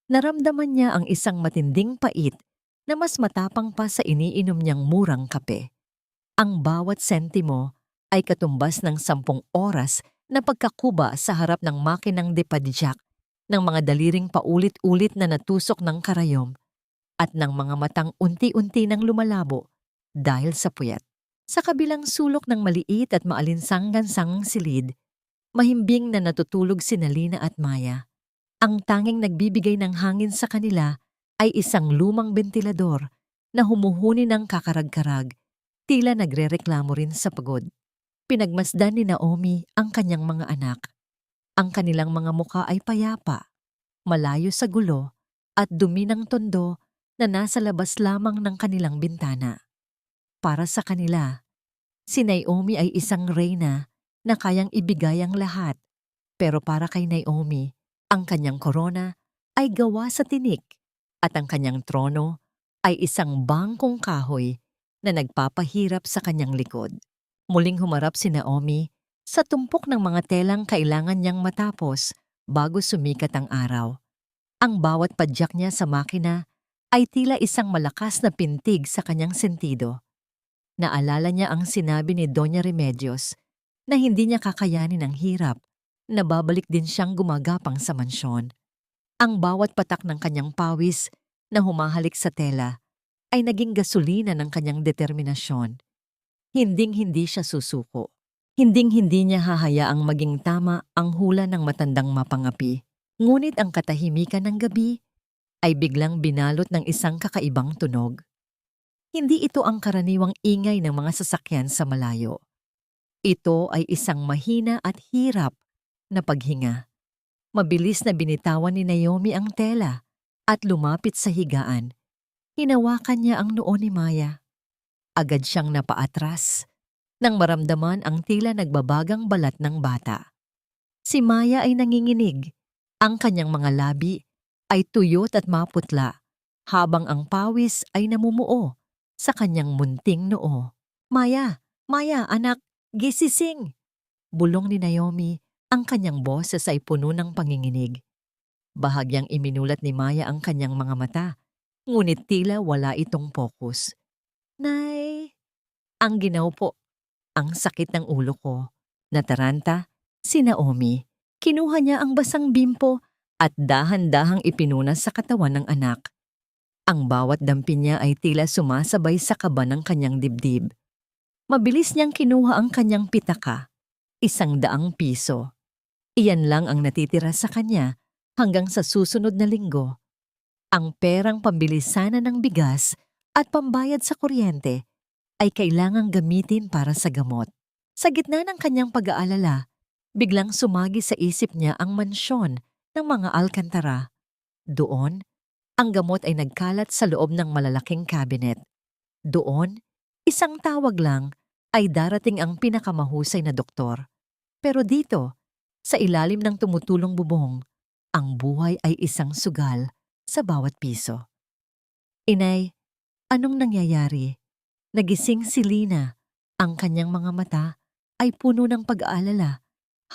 Naramdaman niya ang isang matinding pait na mas matapang pa sa iniinom niyang murang kape. Ang bawat sentimo ay katumbas ng 10 oras na pagkakuba sa harap ng makinang depadjak ng mga daliring paulit-ulit na natusok ng karayom at ng mga matang unti-unti nang lumalabo dahil sa puyat. Sa kabilang sulok ng maliit at maalinsangang silid, mahimbing na natutulog sina Lina at Maya. Ang tanging nagbibigay ng hangin sa kanila ay isang lumang bentilador na humuhuni ng kakarag-karag, tila nagrereklamo rin sa pagod. Pinagmasdan ni Naomi ang kanyang mga anak. Ang kanilang mga muka ay payapa, malayo sa gulo at dumi ng tondo na nasa labas lamang ng kanilang bintana. Para sa kanila, si Naomi ay isang reyna na kayang ibigay ang lahat. Pero para kay Naomi, ang kanyang korona ay gawa sa tinik at ang kanyang trono ay isang bangkong kahoy na nagpapahirap sa kanyang likod. Muling humarap si Naomi sa tumpok ng mga telang kailangan niyang matapos bago sumikat ang araw. Ang bawat padyak niya sa makina ay tila isang malakas na pintig sa kanyang sentido. Naalala niya ang sinabi ni Doña Remedios na hindi niya kakayanin ang hirap, na babalik din siyang gumagapang sa mansyon. Ang bawat patak ng kanyang pawis na humahalik sa tela ay naging gasolina ng kanyang determinasyon. Hinding-hindi siya susuko. Hinding-hindi niya hahayaang maging tama ang hula ng matandang mapangapi. Ngunit ang katahimikan ng gabi ay biglang binalot ng isang kakaibang tunog. Hindi ito ang karaniwang ingay ng mga sasakyan sa malayo. Ito ay isang mahina at hirap na paghinga. Mabilis na binitawan ni Naomi ang tela at lumapit sa higaan. Hinawakan niya ang noo ni Maya. Agad siyang napaatras nang maramdaman ang tila nagbabagang balat ng bata. Si Maya ay nanginginig. Ang kanyang mga labi ay tuyot at maputla habang ang pawis ay namumuo sa kanyang munting noo. Maya, Maya, anak, gisising! Bulong ni Naomi, ang kanyang boses ay puno ng panginginig. Bahagyang iminulat ni Maya ang kanyang mga mata, ngunit tila wala itong focus. Nay, ang ginaupo, ang sakit ng ulo ko. Nataranta, si Naomi. Kinuha niya ang basang bimpo at dahan-dahang ipinunas sa katawan ng anak. Ang bawat dampi niya ay tila sumasabay sa kaba ng kanyang dibdib. Mabilis niyang kinuha ang kanyang pitaka, 100 piso. Iyan lang ang natitira sa kanya hanggang sa susunod na linggo. Ang perang pambili sana ng bigas at pambayad sa kuryente ay kailangang gamitin para sa gamot. Sa gitna ng kanyang pag-aalala, biglang sumagi sa isip niya ang mansyon ng mga Alcantara. Doon, ang gamot ay nagkalat sa loob ng malalaking cabinet. Doon, isang tawag lang ay darating ang pinakamahusay na doktor. Pero dito, sa ilalim ng tumutulong bubong, ang buhay ay isang sugal sa bawat piso. Inay, anong nangyayari? Nagising si Lina. Ang kanyang mga mata ay puno ng pag-aalala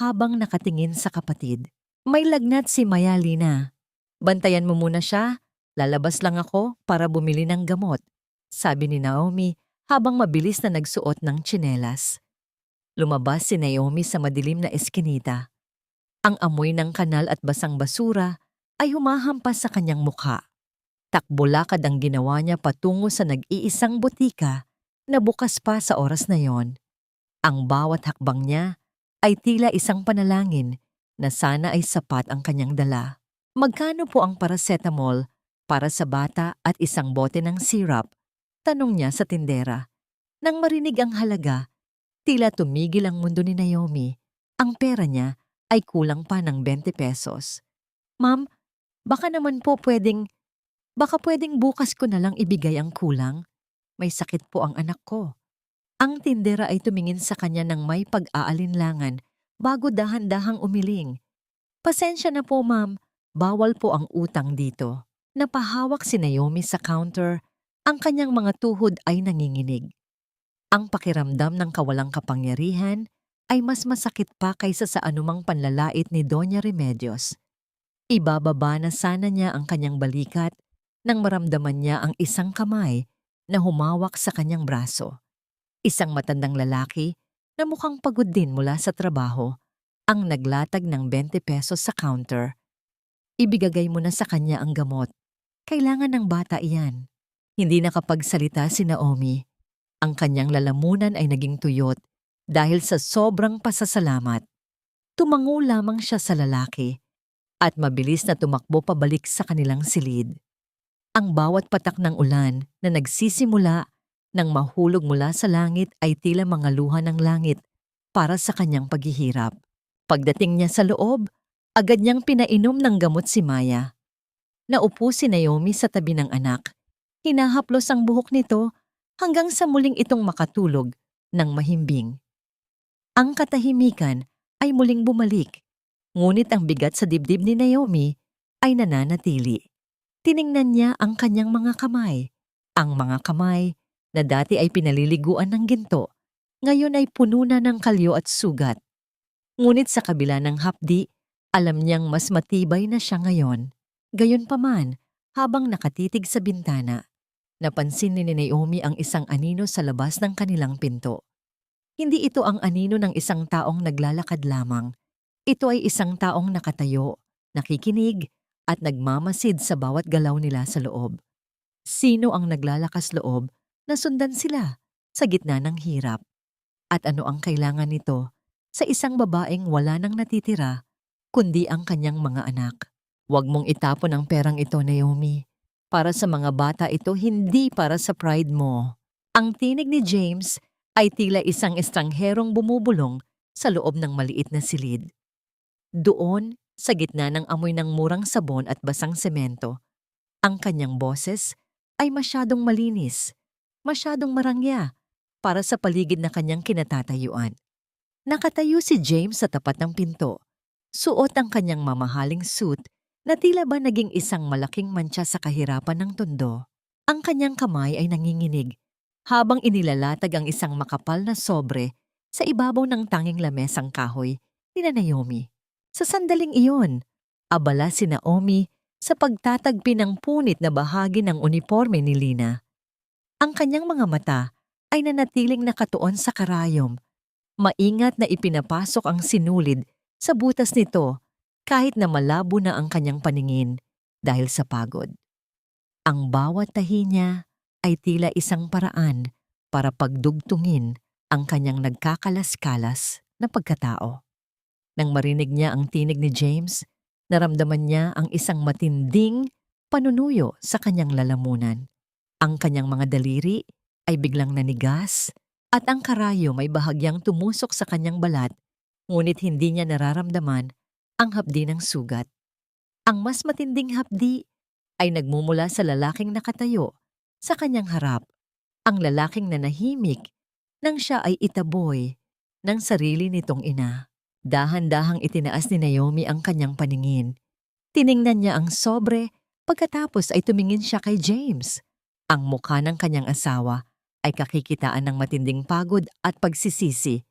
habang nakatingin sa kapatid. May lagnat si Maya, Lina. Bantayan mo muna siya. Lalabas lang ako para bumili ng gamot, sabi ni Naomi habang mabilis na nagsuot ng tsinelas. Lumabas si Naomi sa madilim na eskinita. Ang amoy ng kanal at basang basura ay humahampas sa kanyang mukha. Takbo-lakad ang ginawa niya patungo sa nag-iisang botika na bukas pa sa oras na yon. Ang bawat hakbang niya ay tila isang panalangin na sana ay sapat ang kanyang dala. Magkano po ang paracetamol para sa bata at isang bote ng syrup? Tanong niya sa tindera. Nang marinig ang halaga, tila tumigil ang mundo ni Naomi. Ang pera niya ay kulang pa ng 20 pesos. Ma'am, baka pwedeng bukas ko na lang ibigay ang kulang. May sakit po ang anak ko. Ang tindera ay tumingin sa kanya ng may pag-aalinlangan bago dahan-dahang umiling. Pasensya na po, ma'am. Bawal po ang utang dito. Napahawak si Naomi sa counter, ang kanyang mga tuhod ay nanginginig. Ang pakiramdam ng kawalang kapangyarihan ay mas masakit pa kaysa sa anumang panlalait ni Doña Remedios. Ibababa na sana niya ang kanyang balikat nang maramdaman niya ang isang kamay na humawak sa kanyang braso. Isang matandang lalaki na mukhang pagod din mula sa trabaho ang naglatag ng 20 pesos sa counter. Ibigagay mo na sa kanya ang gamot. Kailangan ng bata iyan. Hindi nakapagsalita si Naomi. Ang kanyang lalamunan ay naging tuyot dahil sa sobrang pasasalamat. Tumango lamang siya sa lalaki at mabilis na tumakbo pabalik sa kanilang silid. Ang bawat patak ng ulan na nagsisimula nang mahulog mula sa langit ay tila mga luha ng langit para sa kanyang paghihirap. Pagdating niya sa loob, agad niyang pinainom ng gamot si Maya. Naupo si Naomi sa tabi ng anak. Hinahaplos ang buhok nito hanggang sa muling itong makatulog ng mahimbing. Ang katahimikan ay muling bumalik, ngunit ang bigat sa dibdib ni Naomi ay nananatili. Tiningnan niya ang kanyang mga kamay. Ang mga kamay na dati ay pinaliliguan ng ginto, ngayon ay puno na ng kalyo at sugat. Ngunit sa kabila ng hapdi, alam niyang mas matibay na siya ngayon. Gayunpaman, habang nakatitig sa bintana, napansin ni Naomi ang isang anino sa labas ng kanilang pinto. Hindi ito ang anino ng isang taong naglalakad lamang. Ito ay isang taong nakatayo, nakikinig, at nagmamasid sa bawat galaw nila sa loob. Sino ang naglalakas loob na sundan sila sa gitna ng hirap? At ano ang kailangan nito sa isang babaeng wala nang natitira kundi ang kanyang mga anak? Huwag mong itapon ang perang ito, Naomi. Para sa mga bata ito, hindi para sa pride mo. Ang tinig ni James ay tila isang estrangherong bumubulong sa loob ng maliit na silid. Doon, sa gitna ng amoy ng murang sabon at basang semento, ang kanyang boses ay masyadong malinis, masyadong marangya para sa paligid na kanyang kinatatayuan. Nakatayo si James sa tapat ng pinto. Suot ang kanyang mamahaling suit na tila ba naging isang malaking mantsa sa kahirapan ng tondo. Ang kanyang kamay ay nanginginig habang inilalatag ang isang makapal na sobre sa ibabaw ng tanging lamesang kahoy ni Naomi. Sa sandaling iyon, abala si Naomi sa pagtatagpi ng punit na bahagi ng uniforme ni Lina. Ang kanyang mga mata ay nanatiling nakatuon sa karayom. Maingat na ipinapasok ang sinulid sa butas nito kahit na malabo na ang kanyang paningin dahil sa pagod. Ang bawat tahi niya ay tila isang paraan para pagdugtungin ang kanyang nagkakalas-kalas na pagkatao. Nang marinig niya ang tinig ni James, naramdaman niya ang isang matinding panunuyo sa kanyang lalamunan. Ang kanyang mga daliri ay biglang nanigas at ang karayom ay bahagyang tumusok sa kanyang balat, ngunit hindi niya nararamdaman ang hapdi ng sugat. Ang mas matinding hapdi ay nagmumula sa lalaking nakatayo sa kanyang harap, ang lalaking nanahimik nang siya ay itaboy ng sarili nitong ina. Dahan-dahang itinaas ni Naomi ang kanyang paningin. Tiningnan niya ang sobre, pagkatapos ay tumingin siya kay James. Ang mukha ng kanyang asawa ay kakikitaan ng matinding pagod at pagsisisi.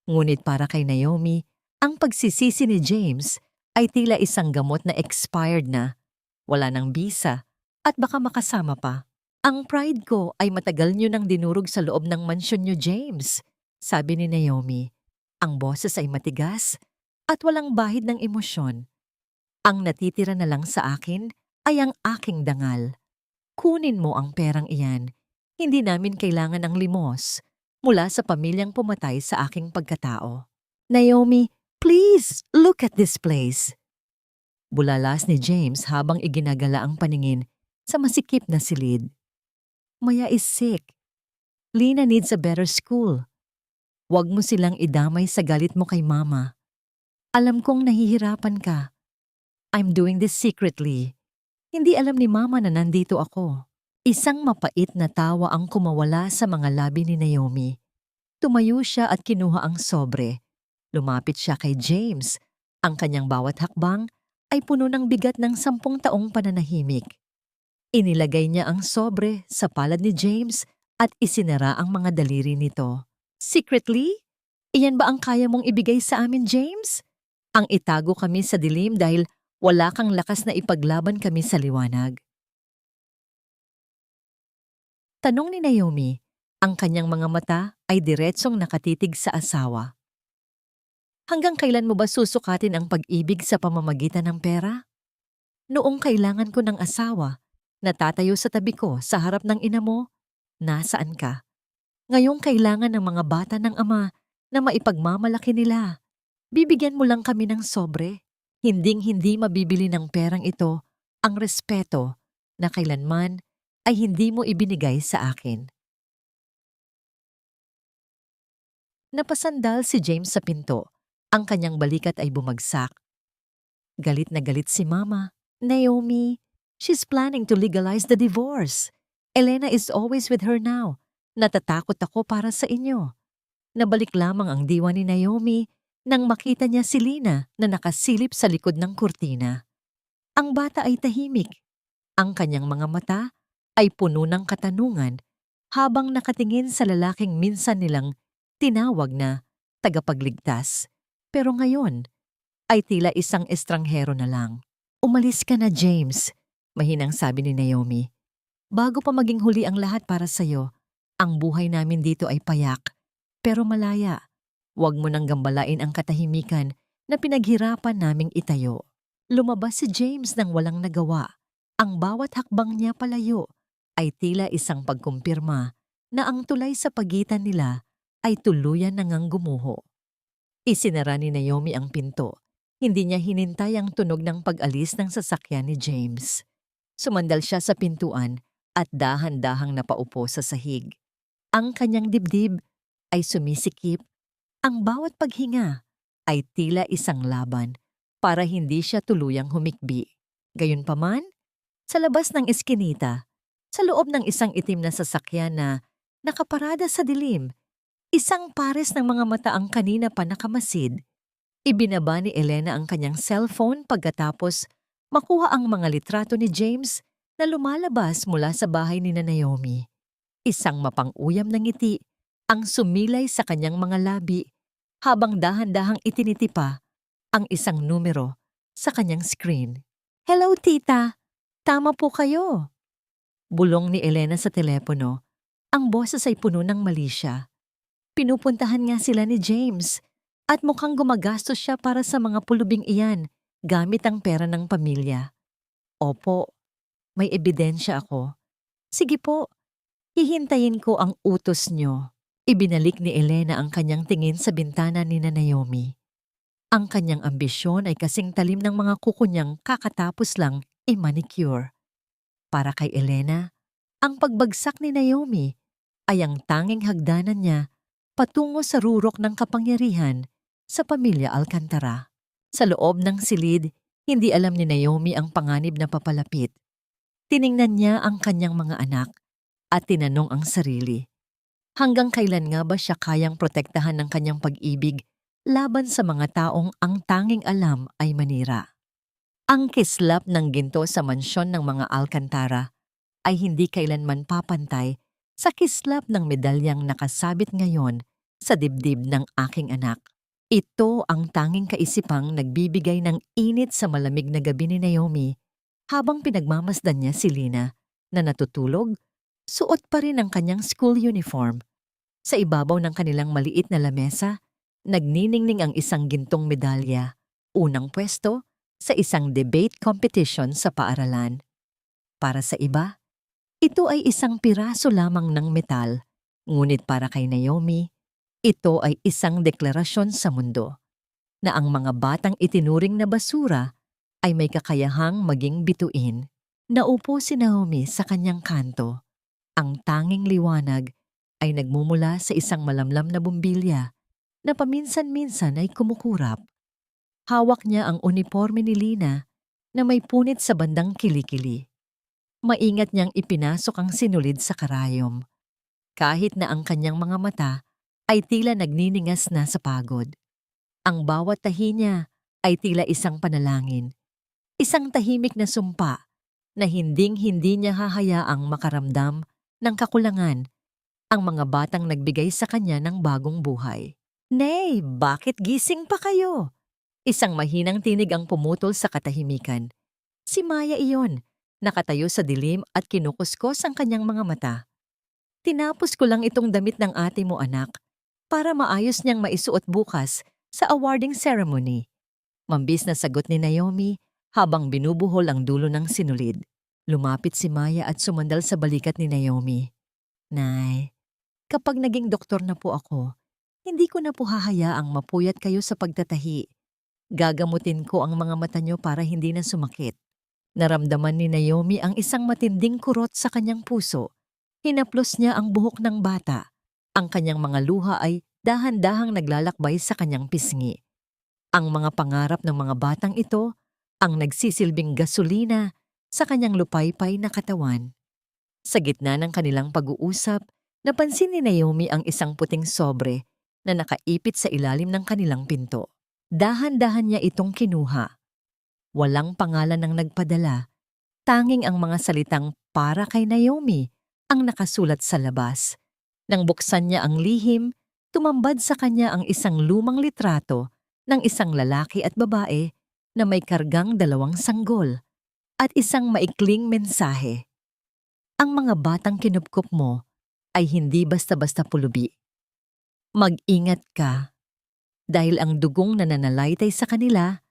Ngunit para kay Naomi, ang pagsisisi ni James ay tila isang gamot na expired na, wala ng bisa, at baka makasama pa. Ang pride ko ay matagal niyo nang dinurog sa loob ng mansyon niyo, James, sabi ni Naomi. Ang boses ay matigas at walang bahid ng emosyon. Ang natitira na lang sa akin ay ang aking dangal. Kunin mo ang perang iyan. Hindi namin kailangan ng limos mula sa pamilyang pumatay sa aking pagkatao. Naomi, please look at this place. Bulalas ni James habang iginagala ang paningin sa masikip na silid. Maya is sick. Lina needs a better school. Huwag mo silang idamay sa galit mo kay Mama. Alam kong nahihirapan ka. I'm doing this secretly. Hindi alam ni Mama na nandito ako. Isang mapait na tawa ang kumawala sa mga labi ni Naomi. Tumayo siya at kinuha ang sobre. Lumapit siya kay James. Ang kanyang bawat hakbang ay puno ng bigat ng 10 taong pananahimik. Inilagay niya ang sobre sa palad ni James at isinara ang mga daliri nito. Secretly? Iyan ba ang kaya mong ibigay sa amin, James? Ang itago kami sa dilim dahil wala kang lakas na ipaglaban kami sa liwanag. Tanong ni Naomi, ang kanyang mga mata ay diretsong nakatitig sa asawa. Hanggang kailan mo ba susukatin ang pag-ibig sa pamamagitan ng pera? Noong kailangan ko ng asawa, natatayo sa tabi ko sa harap ng ina mo, nasaan ka? Ngayong kailangan ng mga bata ng ama na maipagmamalaki nila. Bibigyan mo lang kami ng sobre. Hinding-hindi mabibili ng perang ito ang respeto na kailanman ay hindi mo ibinigay sa akin. Napasandal si James sa pinto. Ang kanyang balikat ay bumagsak. Galit na galit si Mama. Naomi, she's planning to legalize the divorce. Elena is always with her now. Natatakot ako para sa inyo. Nabalik lamang ang diwa ni Naomi nang makita niya si Lina na nakasilip sa likod ng kurtina. Ang bata ay tahimik. Ang kanyang mga mata ay puno ng katanungan habang nakatingin sa lalaking minsan nilang tinawag na tagapagligtas. Pero ngayon ay tila isang estranghero na lang. Umalis ka na, James, mahinang sabi ni Naomi. Bago pa maging huli ang lahat para sa'yo, ang buhay namin dito ay payak, pero malaya. Huwag mo nang gambalain ang katahimikan na pinaghirapan naming itayo. Lumabas si James nang walang nagawa. Ang bawat hakbang niya palayo ay tila isang pagkumpirma na ang tulay sa pagitan nila ay tuluyan nang gumuho. Isinara ni Naomi ang pinto. Hindi niya hinintay ang tunog ng pag-alis ng sasakyan ni James. Sumandal siya sa pintuan at dahan-dahang napaupo sa sahig. Ang kanyang dibdib ay sumisikip. Ang bawat paghinga ay tila isang laban para hindi siya tuluyang humikbi. Gayunpaman, sa labas ng eskinita, sa loob ng isang itim na sasakyan na nakaparada sa dilim, isang pares ng mga mata ang kanina pa nakamasid. Ibinaba ni Elena ang kanyang cellphone pagkatapos makuha ang mga litrato ni James na lumalabas mula sa bahay ni Naomi. Isang mapang-uyam na ngiti ang sumilay sa kanyang mga labi habang dahan-dahang itinitipa ang isang numero sa kanyang screen. Hello, tita! Tama po kayo! Bulong ni Elena sa telepono. Ang boses ay puno ng malisya. Pinupuntahan nga sila ni James at mukhang gumagastos siya para sa mga pulubing iyan gamit ang pera ng pamilya. Opo, may ebidensya ako. Sige po, hihintayin ko ang utos nyo. Ibinalik ni Elena ang kanyang tingin sa bintana ni Naomi. Ang kanyang ambisyon ay kasing talim ng mga kuko niyang kakatapos lang i-manicure. Para kay Elena, ang pagbagsak ni Naomi ay ang tanging hagdanan niya patungo sa rurok ng kapangyarihan sa pamilya Alcantara. Sa loob ng silid, hindi alam ni Naomi ang panganib na papalapit. Tiningnan niya ang kanyang mga anak at tinanong ang sarili. Hanggang kailan nga ba siya kayang protektahan ng kanyang pag-ibig laban sa mga taong ang tanging alam ay manira? Ang kislap ng ginto sa mansyon ng mga Alcantara ay hindi kailanman papantay sa kislap ng medalyang nakasabit ngayon sa dibdib ng aking anak. Ito ang tanging kaisipang nagbibigay ng init sa malamig na gabi ni Naomi habang pinagmamasdan niya si Lina na natutulog, suot pa rin ang kanyang school uniform. Sa ibabaw ng kanilang maliit na lamesa, nagniningning ang isang gintong medalya, unang pwesto sa isang debate competition sa paaralan. Para sa iba, ito ay isang piraso lamang ng metal, ngunit para kay Naomi, ito ay isang deklarasyon sa mundo na ang mga batang itinuring na basura ay may kakayahang maging bituin. Naupo si Naomi sa kanyang kanto. Ang tanging liwanag ay nagmumula sa isang malamlam na bumbilya na paminsan-minsan ay kumukurap. Hawak niya ang uniforme ni Lina na may punit sa bandang kilikili. Maingat niyang ipinasok ang sinulid sa karayom. Kahit na ang kanyang mga mata ay tila nagniningas na sa pagod. Ang bawat tahi niya ay tila isang panalangin. Isang tahimik na sumpa na hinding-hindi niya hahayaang makaramdam ng kakulangan ang mga batang nagbigay sa kanya ng bagong buhay. Nay, bakit gising pa kayo? Isang mahinang tinig ang pumutol sa katahimikan. Si Maya iyon, nakatayo sa dilim at kinukuskos ang kanyang mga mata. Tinapos ko lang itong damit ng ate mo, anak, para maayos niyang maisuot bukas sa awarding ceremony. Mambis na sagot ni Naomi habang binubuhol ang dulo ng sinulid. Lumapit si Maya at sumandal sa balikat ni Naomi. Nay, kapag naging doktor na po ako, hindi ko na po hahayaang mapuyat kayo sa pagtatahi. Gagamutin ko ang mga mata niyo para hindi na sumakit. Naramdaman ni Naomi ang isang matinding kurot sa kanyang puso. Hinaplos niya ang buhok ng bata. Ang kanyang mga luha ay dahan-dahang naglalakbay sa kanyang pisngi. Ang mga pangarap ng mga batang ito ang nagsisilbing gasolina sa kanyang lupaypay na katawan. Sa gitna ng kanilang pag-uusap, napansin ni Naomi ang isang puting sobre na nakaipit sa ilalim ng kanilang pinto. Dahan-dahan niya itong kinuha. Walang pangalan ng nagpadala, tanging ang mga salitang para kay Naomi ang nakasulat sa labas. Nang buksan niya ang lihim, tumambad sa kanya ang isang lumang litrato ng isang lalaki at babae na may kargang 2 sanggol at isang maikling mensahe. Ang mga batang kinupkup mo ay hindi basta-basta pulubi. Mag-ingat ka dahil ang dugong na nananalaytay sa kanila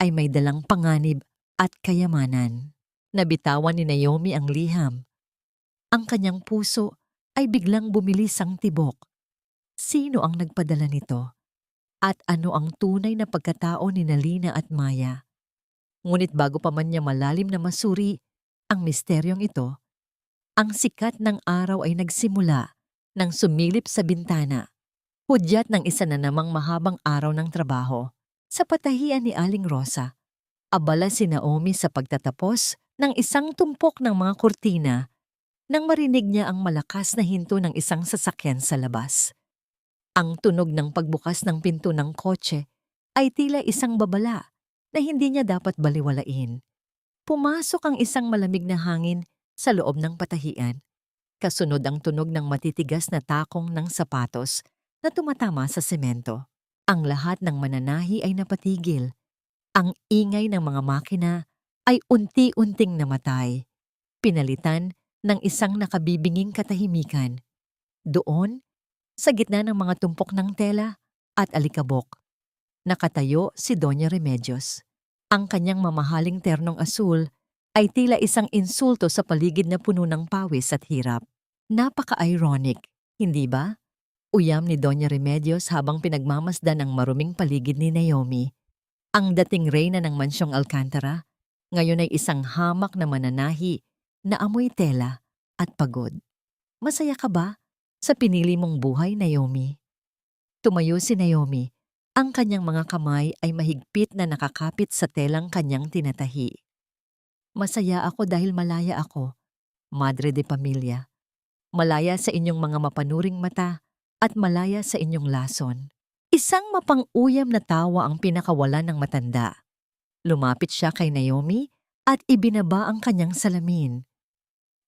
ay may dalang panganib at kayamanan. Nabitawan ni Naomi ang liham. Ang kanyang puso ay biglang bumilis ang tibok. Sino ang nagpadala nito? At ano ang tunay na pagkatao ni Nalina at Maya? Ngunit bago pa man niya malalim na masuri ang misteryong ito, ang sikat ng araw ay nagsimula nang sumilip sa bintana. Hudyat ng isa na namang mahabang araw ng trabaho. Sa patahian ni Aling Rosa, abala si Naomi sa pagtatapos ng isang tumpok ng mga kurtina nang marinig niya ang malakas na hinto ng isang sasakyan sa labas. Ang tunog ng pagbukas ng pinto ng kotse ay tila isang babala na hindi niya dapat baliwalain. Pumasok ang isang malamig na hangin sa loob ng patahian. Kasunod ang tunog ng matitigas na takong ng sapatos na tumatama sa semento. Ang lahat ng mananahi ay napatigil. Ang ingay ng mga makina ay unti-unting namatay. Pinalitan ng isang nakabibinging katahimikan. Doon, sa gitna ng mga tumpok ng tela at alikabok, nakatayo si Doña Remedios. Ang kanyang mamahaling ternong asul ay tila isang insulto sa paligid na puno ng pawis at hirap. Napaka-ironic, hindi ba? Uyam ni Doña Remedios habang pinagmamasdan ang maruming paligid ni Naomi. Ang dating reyna ng mansyong Alcantara, ngayon ay isang hamak na mananahi na amoy tela at pagod. Masaya ka ba sa pinili mong buhay, Naomi? Tumayo si Naomi. Ang kanyang mga kamay ay mahigpit na nakakapit sa telang kanyang tinatahi. Masaya ako dahil malaya ako, Madre de Pamilya. Malaya sa inyong mga mapanuring mata at malaya sa inyong lason. Isang mapang-uyam na tawa ang pinakawalan ng matanda. Lumapit siya kay Naomi at ibinaba ang kanyang salamin.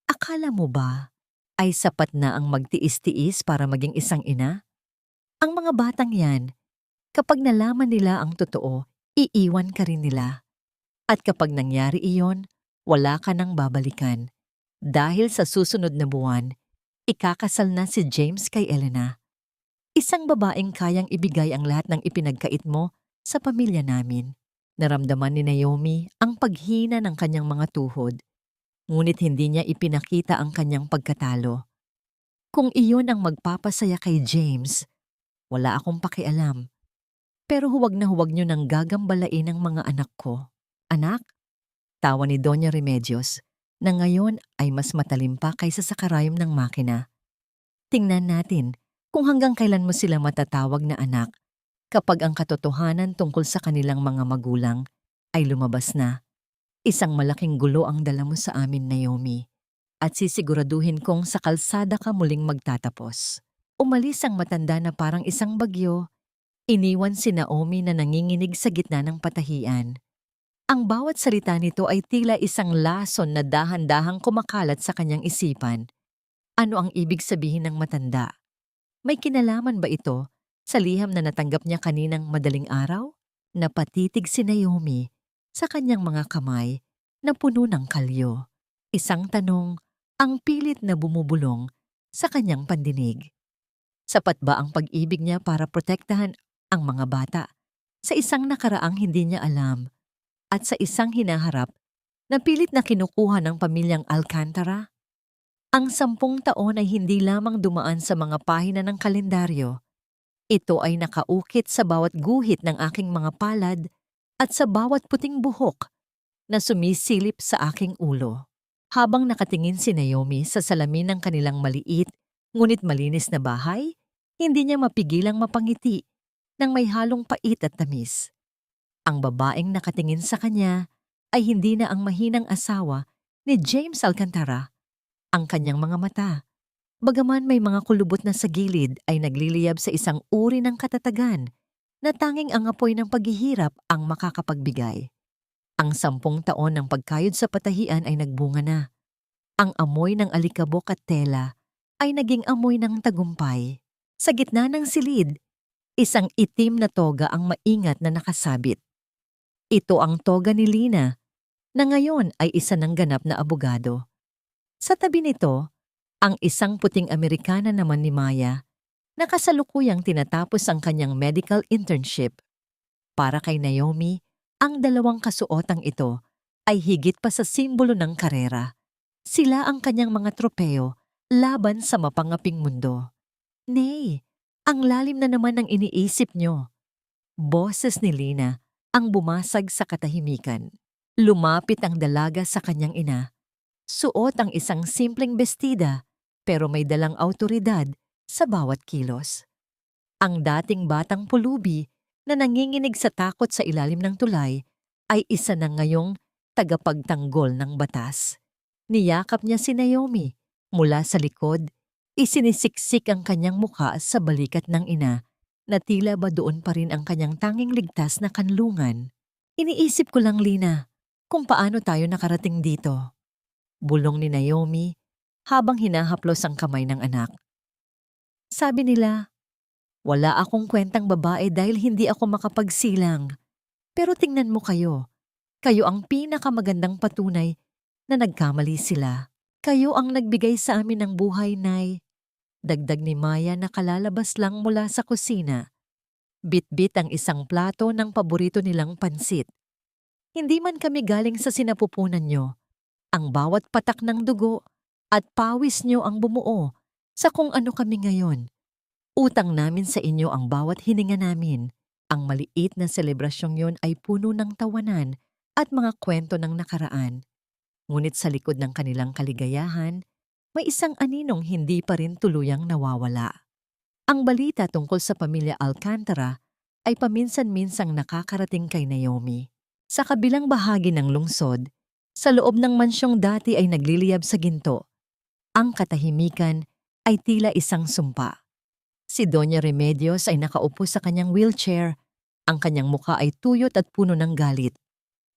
Akala mo ba ay sapat na ang magtiis-tiis para maging isang ina? Ang mga batang yan, kapag nalaman nila ang totoo, iiwan ka rin nila. At kapag nangyari iyon, wala ka nang babalikan. Dahil sa susunod na buwan, ikakasal na si James kay Elena. Isang babaeng kayang ibigay ang lahat ng ipinagkait mo sa pamilya namin. Naramdaman ni Naomi ang paghina ng kanyang mga tuhod. Ngunit hindi niya ipinakita ang kanyang pagkatalo. Kung iyon ang magpapasaya kay James, wala akong pakialam. Pero huwag na huwag niyo nang gagambalain ang mga anak ko. Anak? Tawa ni Doña Remedios na ngayon ay mas matalim pa kaysa sa karayom ng makina. Tingnan natin kung hanggang kailan mo sila matatawag na anak kapag ang katotohanan tungkol sa kanilang mga magulang ay lumabas na. Isang malaking gulo ang dala mo sa amin, Naomi, at sisiguraduhin kong sa kalsada ka muling magtatapos. Umalis ang matanda na parang isang bagyo. Iniwan si Naomi na nanginginig sa gitna ng patahian. Ang bawat salita nito ay tila isang lason na dahan-dahang kumakalat sa kanyang isipan. Ano ang ibig sabihin ng matanda? May kinalaman ba ito Sa liham na natanggap niya kaninang madaling araw, napatitig si Naomi sa kanyang mga kamay na puno ng kalyo. Isang tanong ang pilit na bumubulong sa kanyang pandinig. Sapat ba ang pag-ibig niya para protektahan ang mga bata sa isang nakaraang hindi niya alam at sa isang hinaharap na pilit na kinukuha ng pamilyang Alcantara? Ang 10 taon ay hindi lamang dumaan sa mga pahina ng kalendaryo. Ito ay nakaukit sa bawat guhit ng aking mga palad at sa bawat puting buhok na sumisilip sa aking ulo. Habang nakatingin si Naomi sa salamin ng kanilang maliit ngunit malinis na bahay, hindi niya mapigilang mapangiti ng may halong pait at tamis. Ang babaeng nakatingin sa kanya ay hindi na ang mahinang asawa ni James Alcantara. Ang kanyang mga mata, bagaman may mga kulubot na sa gilid, ay nagliliyab sa isang uri ng katatagan na tanging ang apoy ng paghihirap ang makakapagbigay. Ang 10 taon ng pagkayod sa patahian ay nagbunga na. Ang amoy ng alikabok at tela ay naging amoy ng tagumpay. Sa gitna ng silid, isang itim na toga ang maingat na nakasabit. Ito ang toga ni Lina, na ngayon ay isa ng ganap na abogado. Sa tabi nito, ang isang puting Amerikana naman ni Maya na kasalukuyang tinatapos ang kanyang medical internship. Para kay Naomi, ang 2 kasuotang ito ay higit pa sa simbolo ng karera. Sila ang kanyang mga tropeo laban sa mapangaping mundo. Nay, ang lalim na naman ng iniisip nyo. Boses ni Lina ang bumasag sa katahimikan. Lumapit ang dalaga sa kanyang ina. Suot ang isang simpleng bestida pero may dalang awtoridad sa bawat kilos. Ang dating batang pulubi na nanginginig sa takot sa ilalim ng tulay ay isa na ngayong tagapagtanggol ng batas. Niyakap niya si Naomi mula sa likod, isinisiksik ang kanyang mukha sa balikat ng ina na tila ba doon pa rin ang kanyang tanging ligtas na kanlungan. Iniisip ko lang, Lina, kung paano tayo nakarating dito. Bulong ni Naomi habang hinahaplos ang kamay ng anak. Sabi nila, wala akong kwentang babae dahil hindi ako makapagsilang. Pero tingnan mo kayo. Kayo ang pinakamagandang patunay na nagkamali sila. Kayo ang nagbigay sa amin ng buhay, Nay. Dagdag ni Maya na kalalabas lang mula sa kusina. Bit-bit ang isang plato ng paborito nilang pansit. Hindi man kami galing sa sinapupunan nyo. Ang bawat patak ng dugo at pawis nyo ang bumuo sa kung ano kami ngayon. Utang namin sa inyo ang bawat hininga namin. Ang maliit na selebrasyong yon ay puno ng tawanan at mga kwento ng nakaraan. Ngunit sa likod ng kanilang kaligayahan, may isang aninong hindi pa rin tuluyang nawawala. Ang balita tungkol sa pamilya Alcantara ay paminsan-minsang nakakarating kay Naomi. Sa kabilang bahagi ng lungsod, sa loob ng mansyong dati ay nagliliyab sa ginto. Ang katahimikan ay tila isang sumpa. Si Doña Remedios ay nakaupo sa kanyang wheelchair. Ang kanyang muka ay tuyot at puno ng galit.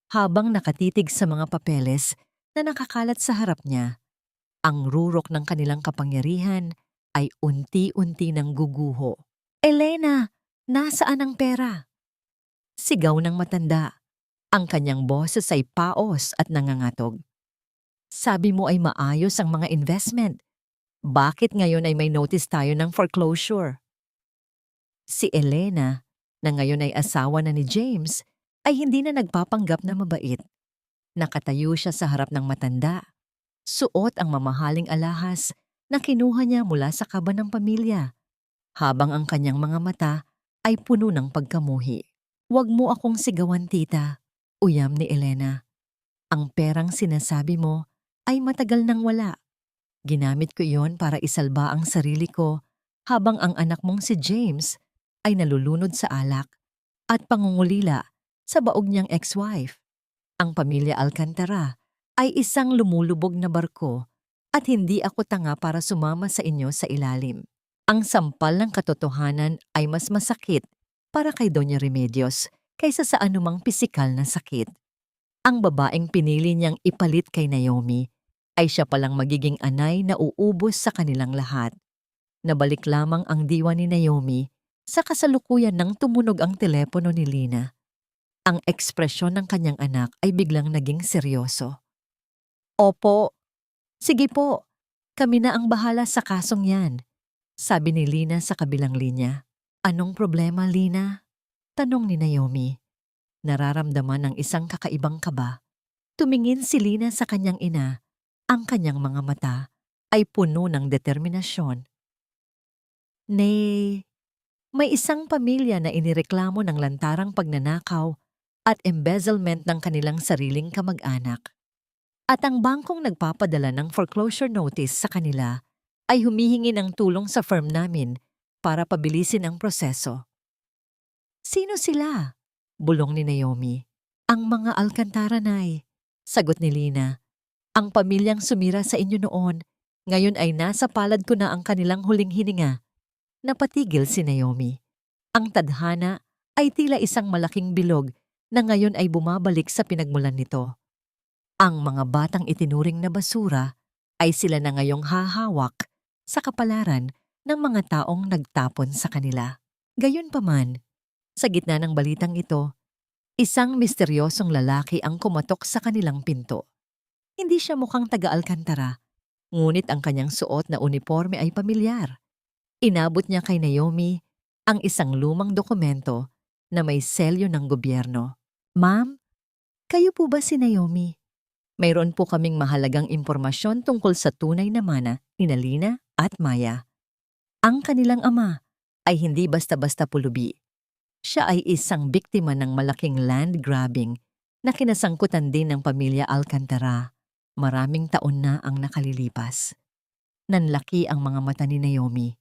Habang nakatitig sa mga papeles na nakakalat sa harap niya, ang rurok ng kanilang kapangyarihan ay unti-unti nang guguho. Elena, nasaan ang pera? Sigaw ng matanda. Ang kanyang boses ay paos at nangangatog. Sabi mo ay maayos ang mga investment. Bakit ngayon ay may notice tayo ng foreclosure? Si Elena, na ngayon ay asawa na ni James, ay hindi na nagpapanggap na mabait. Nakatayo siya sa harap ng matanda. Suot ang mamahaling alahas na kinuha niya mula sa kaba ng pamilya, habang ang kanyang mga mata ay puno ng pagkamuhi. Huwag mo akong sigawan, tita, uyam ni Elena. Ang perang sinasabi mo ay matagal nang wala. Ginamit ko iyon para isalba ang sarili ko habang ang anak mong si James ay nalulunod sa alak at pangungulila sa baog niyang ex-wife. Ang pamilya Alcantara ay isang lumulubog na barko at hindi ako tanga para sumama sa inyo sa ilalim. Ang sampal ng katotohanan ay mas masakit para kay Doña Remedios kaysa sa anumang pisikal na sakit. Ang babaeng pinili niyang ipalit kay Naomi ay siya palang magiging anay na uubos sa kanilang lahat. Nabalik lamang ang diwa ni Naomi Sa kasalukuyan nang tumunog ang telepono ni Lina, ang ekspresyon ng kanyang anak ay biglang naging seryoso. Opo, sige po, kami na ang bahala sa kasong yan, sabi ni Lina sa kabilang linya. Anong problema, Lina? Tanong ni Naomi. Nararamdaman ng isang kakaibang kaba. Tumingin si Lina sa kanyang ina. Ang kanyang mga mata ay puno ng determinasyon. Nay, may isang pamilya na inireklamo ng lantarang pagnanakaw at embezzlement ng kanilang sariling kamag-anak. At ang bangkong nagpapadala ng foreclosure notice sa kanila ay humihingi ng tulong sa firm namin para pabilisin ang proseso. Sino sila? Bulong ni Naomi. Ang mga Alcantara, Nay. Sagot ni Lina. Ang pamilyang sumira sa inyo noon, ngayon ay nasa palad ko na ang kanilang huling hininga. Napatigil si Naomi. Ang tadhana ay tila isang malaking bilog na ngayon ay bumabalik sa pinagmulan nito. Ang mga batang itinuring na basura ay sila na ngayong hahawak sa kapalaran ng mga taong nagtapon sa kanila. Gayunpaman, sa gitna ng balitang ito, isang misteryosong lalaki ang kumatok sa kanilang pinto. Hindi siya mukhang taga-Alcantara, ngunit ang kanyang suot na uniforme ay pamilyar. Inabot niya kay Naomi ang isang lumang dokumento na may selyo ng gobyerno. Ma'am, kayo po ba si Naomi? Mayroon po kaming mahalagang impormasyon tungkol sa tunay na mana ni Lina at Maya. Ang kanilang ama ay hindi basta-basta pulubi. Siya ay isang biktima ng malaking land grabbing na kinasangkutan din ng pamilya Alcantara. Maraming taon na ang nakalilipas. Nanlaki ang mga mata ni Naomi.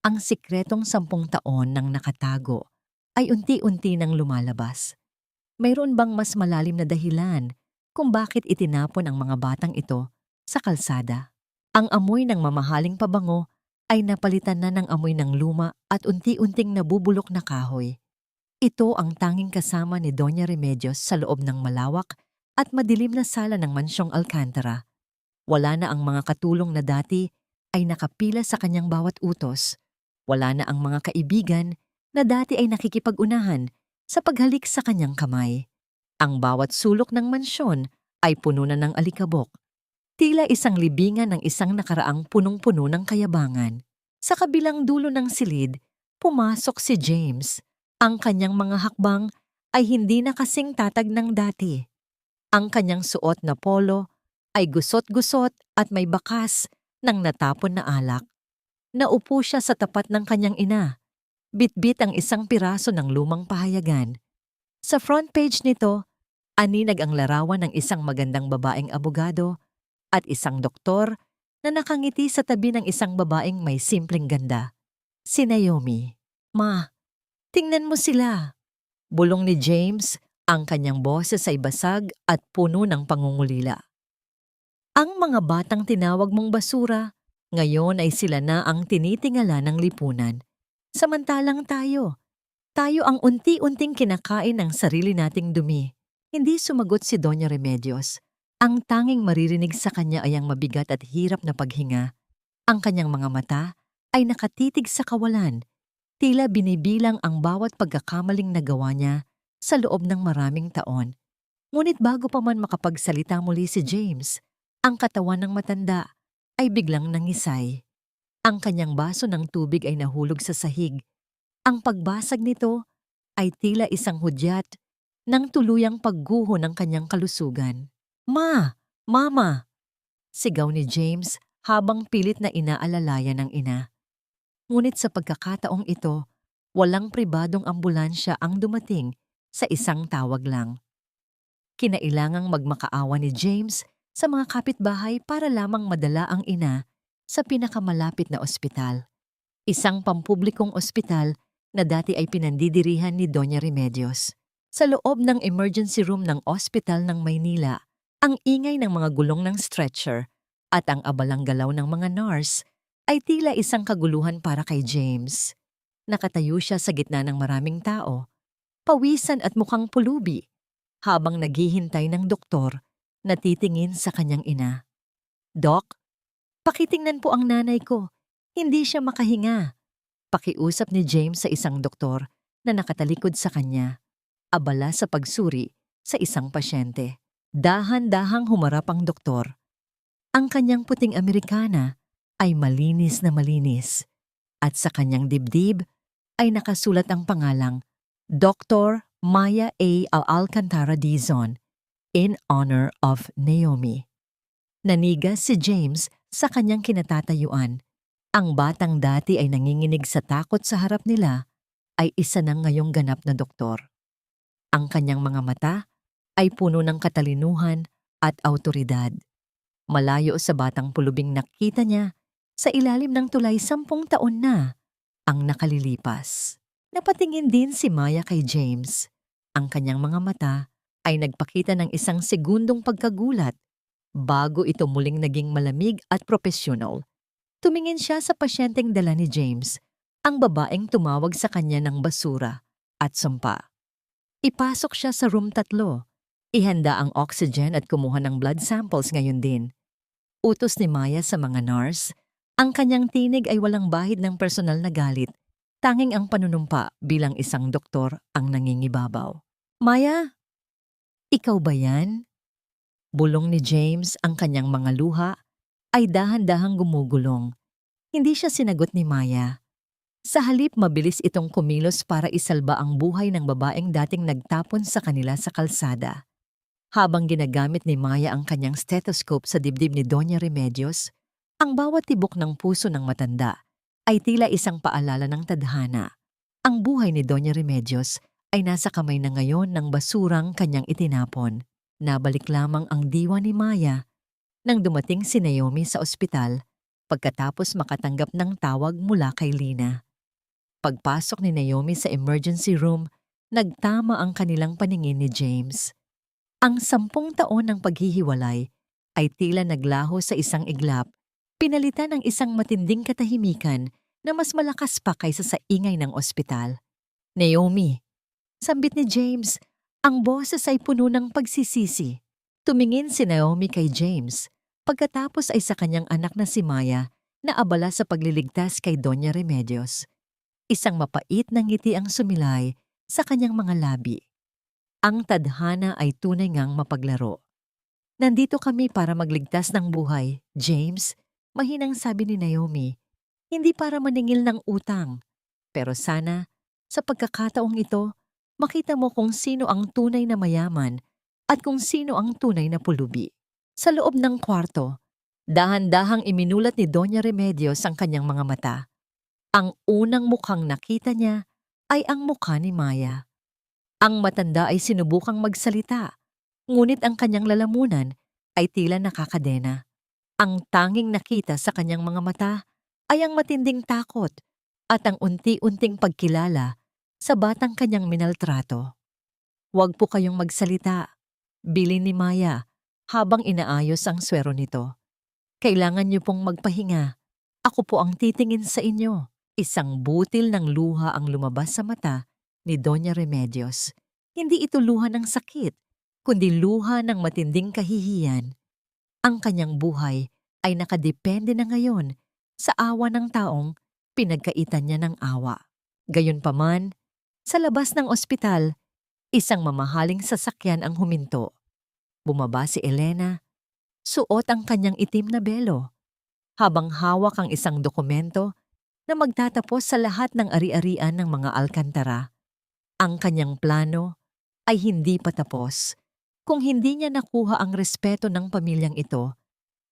Ang sikretong 10 taon nang nakatago ay unti-unti nang lumalabas. Mayroon bang mas malalim na dahilan kung bakit itinapon ang mga batang ito sa kalsada? Ang amoy ng mamahaling pabango ay napalitan na ng amoy ng luma at unti-unting nabubulok na kahoy. Ito ang tanging kasama ni Doña Remedios sa loob ng malawak at madilim na sala ng mansyong Alcantara. Wala na ang mga katulong na dati ay nakapila sa kanyang bawat utos. Wala na ang mga kaibigan na dati ay nakikipag-unahan sa paghalik sa kanyang kamay. Ang bawat sulok ng mansyon ay puno na ng alikabok. Tila isang libingan ng isang nakaraang punong-puno ng kayabangan. Sa kabilang dulo ng silid, pumasok si James. Ang kanyang mga hakbang ay hindi na kasing tatag ng dati. Ang kanyang suot na polo ay gusot-gusot at may bakas ng natapon na alak. Naupo siya sa tapat ng kanyang ina. Bitbit ang isang piraso ng lumang pahayagan. Sa front page nito, aninag ang larawan ng isang magandang babaeng abogado at isang doktor na nakangiti sa tabi ng isang babaeng may simpleng ganda. Si Naomi. Ma, tingnan mo sila. Bulong ni James, ang kanyang boses ay basag at puno ng pangungulila. Ang mga batang tinawag mong basura, ngayon ay sila na ang tinitingala ng lipunan. Samantalang tayo ang unti-unting kinakain ng sarili nating dumi. Hindi sumagot si Doña Remedios. Ang tanging maririnig sa kanya ay ang mabigat at hirap na paghinga. Ang kanyang mga mata ay nakatitig sa kawalan. Tila binibilang ang bawat pagkakamaling nagawa niya sa loob ng maraming taon. Ngunit bago pa man makapagsalita muli si James, ang katawan ng matanda ay biglang nangisay. Ang kanyang baso ng tubig ay nahulog sa sahig. Ang pagbasag nito ay tila isang hudyat ng tuluyang pagguho ng kanyang kalusugan. Ma! Mama! Sigaw ni James habang pilit na inaalalayan ng ina. Ngunit sa pagkakataong ito, walang pribadong ambulansya ang dumating sa isang tawag lang. Kinailangang magmakaawa ni James sa mga kapitbahay para lamang madala ang ina sa pinakamalapit na ospital. Isang pampublikong ospital na dati ay pinandidirihan ni Doña Remedios. Sa loob ng emergency room ng ospital ng Maynila, ang ingay ng mga gulong ng stretcher at ang abalang galaw ng mga nurse ay tila isang kaguluhan para kay James. Nakatayo siya sa gitna ng maraming tao, pawisan at mukhang pulubi, habang naghihintay ng doktor na titingin sa kanyang ina. Doc, pakitingnan po ang nanay ko. Hindi siya makahinga. Pakiusap ni James sa isang doktor na nakatalikod sa kanya, abala sa pagsuri sa isang pasyente. Dahan-dahang humarap ang doktor. Ang kanyang puting Amerikana ay malinis na malinis at sa kanyang dibdib ay nakasulat ang pangalang Dr. Maya A. Alcantara Dizon in honor of Naomi. Nanigas si James sa kanyang kinatatayuan. Ang batang dati ay nanginginig sa takot sa harap nila ay isa ng ngayong ganap na doktor. Ang kanyang mga mata ay puno ng katalinuhan at awtoridad. Malayo sa batang pulubing nakita niya, sa ilalim ng tulay 10 taon na ang nakalilipas. Napatingin din si Maya kay James. Ang kanyang mga mata ay nagpakita ng isang segundong pagkagulat bago ito muling naging malamig at propesyonal. Tumingin siya sa pasyenteng dala ni James, ang babaeng tumawag sa kanya ng basura at sumpa. Ipasok siya sa room 3. Ihanda ang oxygen at kumuha ng blood samples ngayon din. Utos ni Maya sa mga nurse, ang kanyang tinig ay walang bahid ng personal na galit. Tanging ang panunumpa bilang isang doktor ang nangingibabaw. Maya, ikaw ba yan? Bulong ni James, ang kanyang mga luha ay dahan-dahang gumugulong. Hindi siya sinagot ni Maya. Sa halip mabilis itong kumilos para isalba ang buhay ng babaeng dating nagtapon sa kanila sa kalsada. Habang ginagamit ni Maya ang kanyang stethoscope sa dibdib ni Doña Remedios, ang bawat tibok ng puso ng matanda ay tila isang paalala ng tadhana. Ang buhay ni Doña Remedios ay nasa kamay na ngayon ng basurang kanyang itinapon. Nabalik lamang ang diwa ni Maya nang dumating si Naomi sa ospital pagkatapos makatanggap ng tawag mula kay Lina. Pagpasok ni Naomi sa emergency room, nagtama ang kanilang paningin ni James. Ang 10 taon ng paghihiwalay ay tila naglaho sa isang iglap, pinalitan ng isang matinding katahimikan na mas malakas pa kaysa sa ingay ng ospital. Naomi, sambit ni James, ang boses ay puno ng pagsisisi. Tumingin si Naomi kay James, pagkatapos ay sa kanyang anak na si Maya na abala sa pagliligtas kay Doña Remedios. Isang mapait na ngiti ang sumilay sa kanyang mga labi. Ang tadhana ay tunay ngang mapaglaro. Nandito kami para magligtas ng buhay, James, mahinang sabi ni Naomi. Hindi para maningil ng utang. Pero sana, sa pagkakataong ito, makita mo kung sino ang tunay na mayaman at kung sino ang tunay na pulubi. Sa loob ng kwarto, dahan-dahang iminulat ni Doña Remedios ang kanyang mga mata. Ang unang mukhang nakita niya ay ang mukha ni Maya. Ang matanda ay sinubukang magsalita, ngunit ang kanyang lalamunan ay tila nakakadena. Ang tanging nakita sa kanyang mga mata ay ang matinding takot at ang unti-unting pagkilala sa batang kanyang minaltrato. Huwag po kayong magsalita, bilin ni Maya habang inaayos ang swero nito. Kailangan niyo pong magpahinga. Ako po ang titingin sa inyo. Isang butil ng luha ang lumabas sa mata ni Doña Remedios. Hindi ito luha ng sakit, kundi luha ng matinding kahihiyan. Ang kanyang buhay ay nakadepende na ngayon sa awa ng taong pinagkaitan niya ng awa. Gayunpaman, sa labas ng ospital, isang mamahaling sasakyan ang huminto. Bumaba si Elena, suot ang kanyang itim na belo, habang hawak ang isang dokumento na magtatapos sa lahat ng ari-arian ng mga Alcantara. Ang kanyang plano ay hindi pa tapos. Kung hindi niya nakuha ang respeto ng pamilyang ito,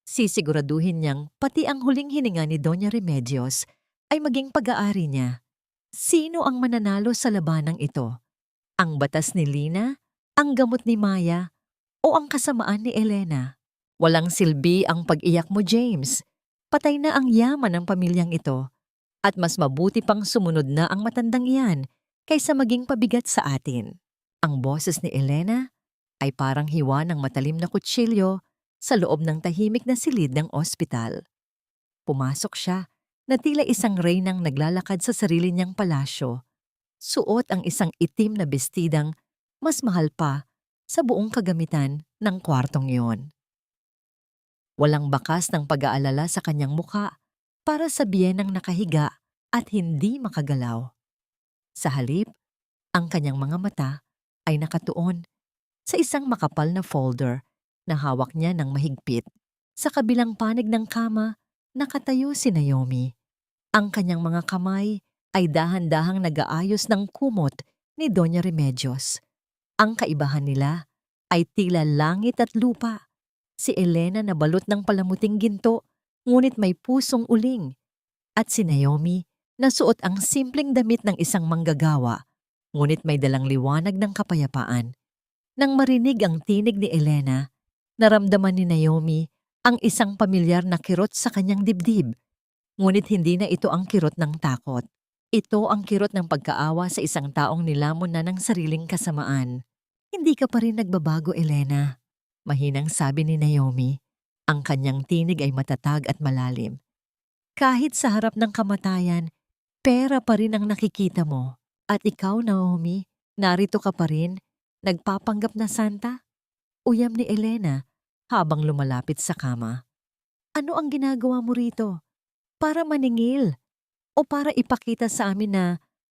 sisiguraduhin niyang pati ang huling hininga ni Doña Remedios ay maging pag-aari niya. Sino ang mananalo sa labanang ito? Ang batas ni Lina, ang gamot ni Maya, o ang kasamaan ni Elena? Walang silbi ang pag-iyak mo, James. Patay na ang yaman ng pamilyang ito. At mas mabuti pang sumunod na ang matandang iyan kaysa maging pabigat sa atin. Ang boses ni Elena ay parang hiwa ng matalim na kutsilyo sa loob ng tahimik na silid ng ospital. Pumasok siya na tila isang reynang naglalakad sa sarili niyang palasyo. Suot ang isang itim na bestidang mas mahal pa sa buong kagamitan ng kwartong iyon. Walang bakas ng pag-aalala sa kanyang mukha para sabihin ng nakahiga at hindi makagalaw. Sa halip, ang kanyang mga mata ay nakatuon sa isang makapal na folder na hawak niya ng mahigpit. Sa kabilang panig ng kama, nakatayo si Naomi. Ang kanyang mga kamay ay dahan-dahang nag-aayos ng kumot ni Doña Remedios. Ang kaibahan nila ay tila langit at lupa. Si Elena na balot ng palamuting ginto, ngunit may pusong uling. At si Naomi na suot ang simpleng damit ng isang manggagawa, ngunit may dalang liwanag ng kapayapaan. Nang marinig ang tinig ni Elena, naramdaman ni Naomi ang isang pamilyar na kirot sa kanyang dibdib. Ngunit hindi na ito ang kirot ng takot. Ito ang kirot ng pagkaawa sa isang taong nilamon na ng sariling kasamaan. Hindi ka pa rin nagbabago, Elena. Mahinang sabi ni Naomi. Ang kanyang tinig ay matatag at malalim. Kahit sa harap ng kamatayan, pera pa rin ang nakikita mo. At ikaw, Naomi, narito ka pa rin, nagpapanggap na santa? Uyam ni Elena habang lumalapit sa kama. Ano ang ginagawa mo rito? Para maningil o para ipakita sa amin na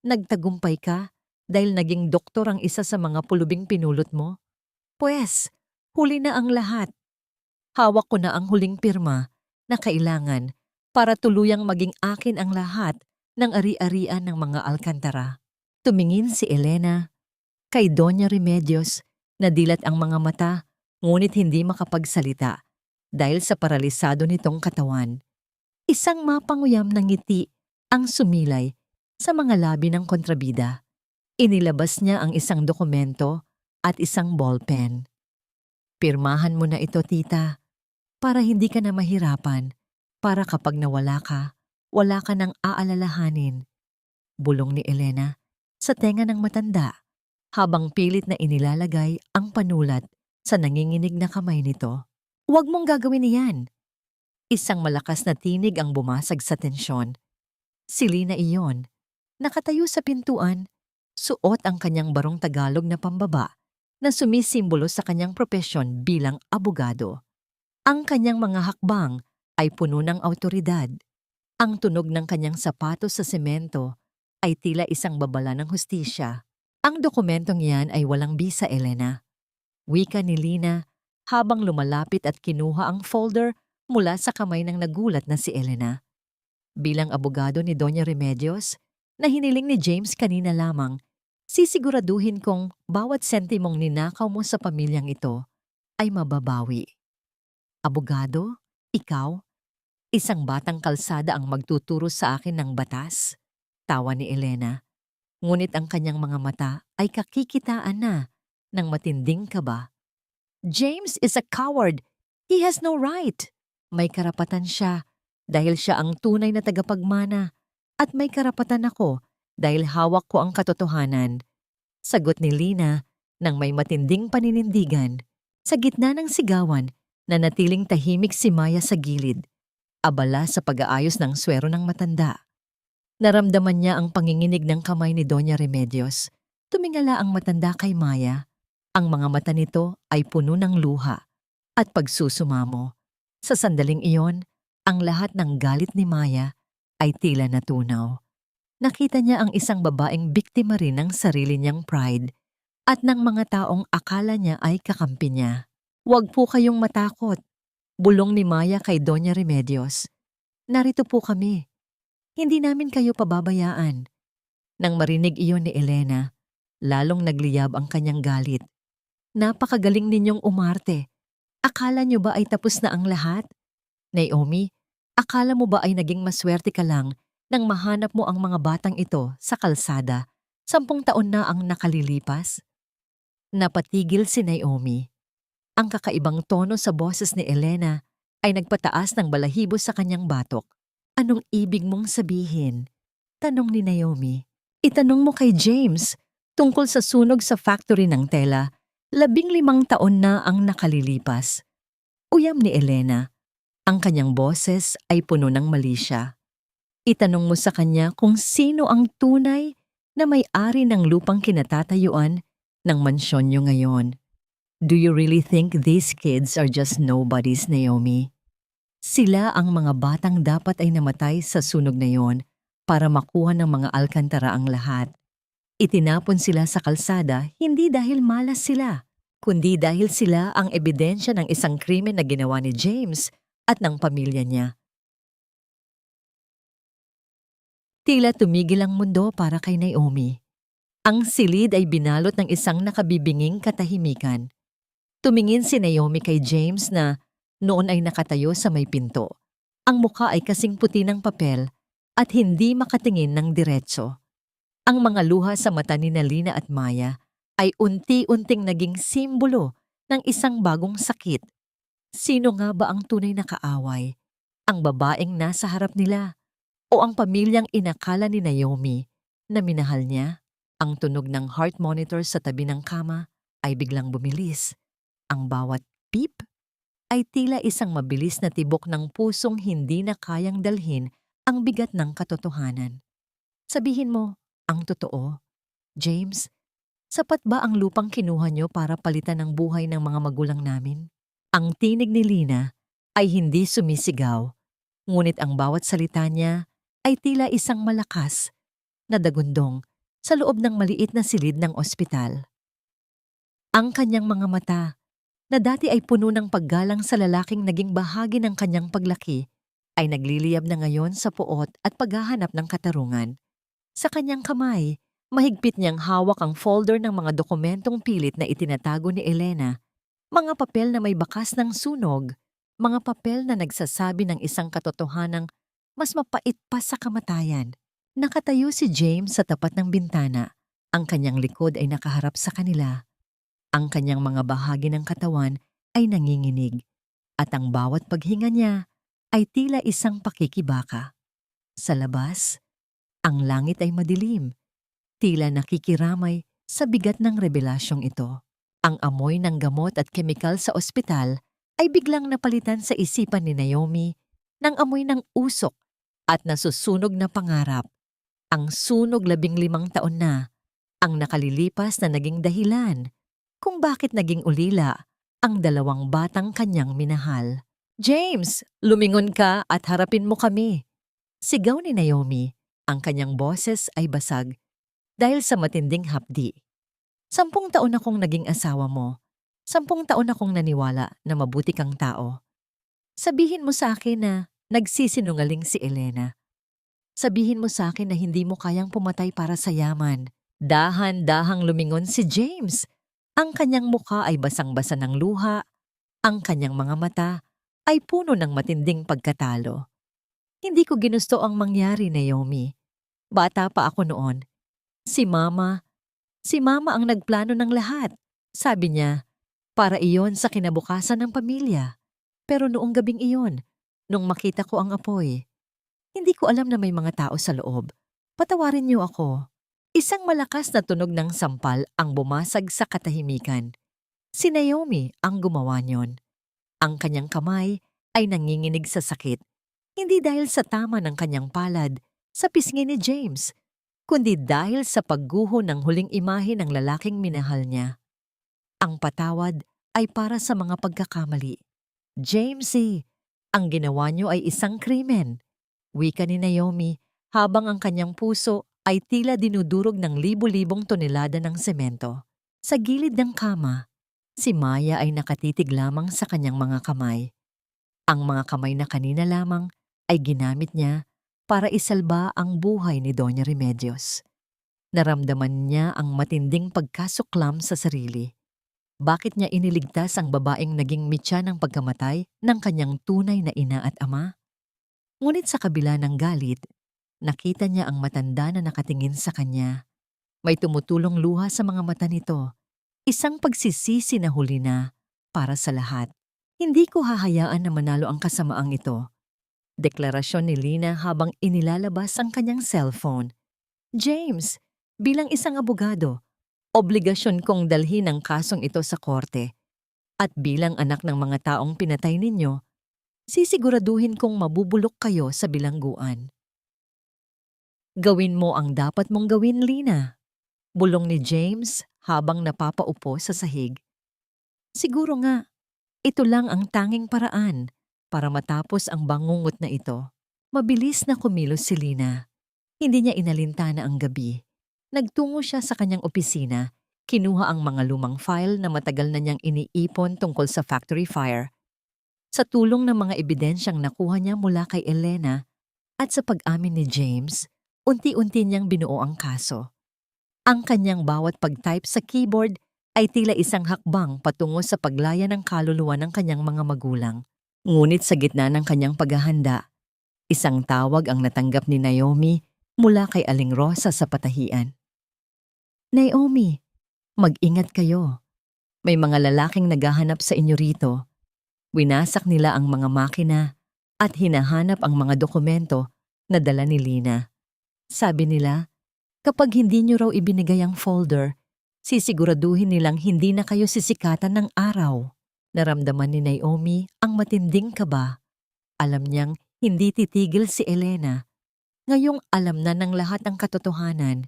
nagtagumpay ka dahil naging doktor ang isa sa mga pulubing pinulot mo? Pwes, huli na ang lahat. Hawak ko na ang huling pirma na kailangan para tuluyang maging akin ang lahat ng ari-arian ng mga Alcantara. Tumingin si Elena kay Doña Remedios na dilat ang mga mata ngunit hindi makapagsalita dahil sa paralisado nitong katawan. Isang mapanguyam ng ngiti ang sumilay sa mga labi ng kontrabida. Inilabas niya ang isang dokumento at isang ballpen. Pirmahan mo na ito, tita, para hindi ka na mahirapan, para kapag nawala ka, wala ka nang aalalahanin. Bulong ni Elena sa tenga ng matanda habang pilit na inilalagay ang panulat sa nanginginig na kamay nito. Huwag mong gagawin iyan. Isang malakas na tinig ang bumasag sa tensyon. Si Lina iyon, nakatayo sa pintuan, suot ang kanyang barong Tagalog na pambaba na sumisimbolo sa kanyang propesyon bilang abogado. Ang kanyang mga hakbang ay puno ng awtoridad. Ang tunog ng kanyang sapatos sa semento ay tila isang babala ng hustisya. Ang dokumentong iyan ay walang bisa, Elena. Wika ni Lina habang lumalapit at kinuha ang folder mula sa kamay ng nagulat na si Elena. Bilang abogado ni Doña Remedios, na hiniling ni James kanina lamang, sisiguraduhin kong bawat sentimong ninakaw mo sa pamilyang ito ay mababawi. Abogado? Ikaw? Isang batang kalsada ang magtuturo sa akin ng batas? Tawa ni Elena. Ngunit ang kanyang mga mata ay kakikitaan na ng matinding kaba. James is a coward. He has no right. May karapatan siya dahil siya ang tunay na tagapagmana at may karapatan ako dahil hawak ko ang katotohanan. Sagot ni Lina nang may matinding paninindigan. Sa gitna ng sigawan, nanatiling tahimik si Maya sa gilid, abala sa pag-aayos ng swero ng matanda. Naramdaman niya ang panginginig ng kamay ni Doña Remedios. Tumingala ang matanda kay Maya. Ang mga mata nito ay puno ng luha at pagsusumamo. Sa sandaling iyon, ang lahat ng galit ni Maya ay tila natunaw. Nakita niya ang isang babaeng biktima rin ng sarili niyang pride at ng mga taong akala niya ay kakampi niya. Huwag po kayong matakot, bulong ni Maya kay Doña Remedios. Narito po kami. Hindi namin kayo pababayaan. Nang marinig iyon ni Elena, lalong nagliyab ang kanyang galit. Napakagaling ninyong umarte. Akala niyo ba ay tapos na ang lahat? Naomi, akala mo ba ay naging maswerte ka lang nang mahanap mo ang mga batang ito sa kalsada 10 taon na ang nakalilipas? Napatigil si Naomi. Ang kakaibang tono sa boses ni Elena ay nagpataas ng balahibo sa kanyang batok. Anong ibig mong sabihin? Tanong ni Naomi. Itanong mo kay James tungkol sa sunog sa factory ng tela. 15 taon na ang nakalilipas. Uyam ni Elena. Ang kanyang boses ay puno ng malisya. Itanong mo sa kanya kung sino ang tunay na may-ari ng lupang kinatatayuan ng mansyon niyo ngayon. Do you really think these kids are just nobodies, Naomi? Sila ang mga batang dapat ay namatay sa sunog na yon para makuha ng mga alkantara ang lahat. Itinapon sila sa kalsada hindi dahil malas sila, kundi dahil sila ang ebidensya ng isang krimen na ginawa ni James at ng pamilya niya. Tila tumigil ang mundo para kay Naomi. Ang silid ay binalot ng isang nakabibinging katahimikan. Tumingin si Naomi kay James na noon ay nakatayo sa may pinto. Ang mukha ay kasing puti ng papel at hindi makatingin ng diretso. Ang mga luha sa mata ni Lina at Maya ay unti-unting naging simbolo ng isang bagong sakit. Sino nga ba ang tunay na kaaway? Ang babaeng nasa harap nila o ang pamilyang inakala ni Naomi na minahal niya? Ang tunog ng heart monitor sa tabi ng kama ay biglang bumilis. Ang bawat beep ay tila isang mabilis na tibok ng pusong hindi na kayang dalhin ang bigat ng katotohanan. Sabihin mo, ang totoo, James, sapat ba ang lupang kinuha niyo para palitan ang buhay ng mga magulang namin? Ang tinig ni Lina ay hindi sumisigaw, ngunit ang bawat salita niya ay tila isang malakas na dagundong sa loob ng maliit na silid ng ospital. Ang kanyang mga mata, na dati ay puno ng paggalang sa lalaking naging bahagi ng kanyang paglaki, ay nagliliyab na ngayon sa puot at paghahanap ng katarungan. Sa kanyang kamay, mahigpit niyang hawak ang folder ng mga dokumentong pilit na itinatago ni Elena, mga papel na may bakas ng sunog, mga papel na nagsasabi ng isang katotohanang mas mapait pa sa kamatayan. Nakatayo si James sa tapat ng bintana. Ang kanyang likod ay nakaharap sa kanila. Ang kanyang mga bahagi ng katawan ay nanginginig at ang bawat paghinga niya ay tila isang pakikibaka. Sa labas, ang langit ay madilim, tila nakikiramay sa bigat ng revelasyong ito. Ang amoy ng gamot at kemikal sa ospital ay biglang napalitan sa isipan ni Naomi ng amoy ng usok at nasusunog na pangarap. Ang sunog 15 taon na, ang nakalilipas na naging dahilan kung bakit naging ulila ang 2 batang kanyang minahal. James, lumingon ka at harapin mo kami. Sigaw ni Naomi, ang kanyang boses ay basag dahil sa matinding hapdi. 10 taon akong naging asawa mo. 10 taon akong naniwala na mabuti kang tao. Sabihin mo sa akin na nagsisinungaling si Elena. Sabihin mo sa akin na hindi mo kayang pumatay para sa yaman. Dahan-dahang lumingon si James. Ang kanyang mukha ay basang-basa ng luha. Ang kanyang mga mata ay puno ng matinding pagkatalo. Hindi ko ginusto ang mangyari, Naomi. Bata pa ako noon. Si Mama ang nagplano ng lahat. Sabi niya, para iyon sa kinabukasan ng pamilya. Pero noong gabing iyon, nung makita ko ang apoy, hindi ko alam na may mga tao sa loob. Patawarin niyo ako. Isang malakas na tunog ng sampal ang bumasag sa katahimikan. Si Naomi ang gumawa niyon. Ang kanyang kamay ay nanginginig sa sakit, hindi dahil sa tama ng kanyang palad sa pisngi ni James, kundi dahil sa pagguho ng huling imahe ng lalaking minahal niya. Ang patawad ay para sa mga pagkakamali. James, ang ginawa niyo ay isang krimen. Wika ni Naomi habang ang kanyang puso ay tila dinudurog ng libu-libong tonelada ng semento. Sa gilid ng kama, si Maya ay nakatitig lamang sa kanyang mga kamay. Ang mga kamay na kanina lamang ay ginamit niya para isalba ang buhay ni Doña Remedios. Naramdaman niya ang matinding pagkasuklam sa sarili. Bakit niya iniligtas ang babaeng naging mitya ng pagkamatay ng kanyang tunay na ina at ama? Ngunit sa kabila ng galit, nakita niya ang matanda na nakatingin sa kanya. May tumutulong luha sa mga mata nito. Isang pagsisisi na huli na para sa lahat. Hindi ko hahayaan na manalo ang kasamaang ito. Deklarasyon ni Lina habang inilalabas ang kanyang cellphone. James, bilang isang abogado, obligasyon kong dalhin ang kasong ito sa korte. At bilang anak ng mga taong pinatay ninyo, sisiguraduhin kong mabubulok kayo sa bilangguan. Gawin mo ang dapat mong gawin, Lina. Bulong ni James habang napapaupo sa sahig. Siguro nga, ito lang ang tanging paraan para matapos ang bangungot na ito. Mabilis na kumilos si Lina. Hindi niya inalintana ang gabi. Nagtungo siya sa kanyang opisina, kinuha ang mga lumang file na matagal na niyang iniipon tungkol sa factory fire. Sa tulong ng mga ebidensyang nakuha niya mula kay Elena at sa pag-amin ni James, unti-unti niyang binuo ang kaso. Ang kanyang bawat pag-type sa keyboard ay tila isang hakbang patungo sa paglaya ng kaluluwa ng kanyang mga magulang. Ngunit sa gitna ng kanyang paghahanda, isang tawag ang natanggap ni Naomi mula kay Aling Rosa sa patahian. Naomi, mag-ingat kayo. May mga lalaking naghahanap sa inyo rito. Winasak nila ang mga makina at hinahanap ang mga dokumento na dala ni Lina. Sabi nila, kapag hindi nyo raw ibinigay ang folder, sisiguraduhin nilang hindi na kayo sisikatan ng araw. Naramdaman ni Naomi ang matinding kaba. Alam niyang hindi titigil si Elena. Ngayong alam na ng lahat ang katotohanan,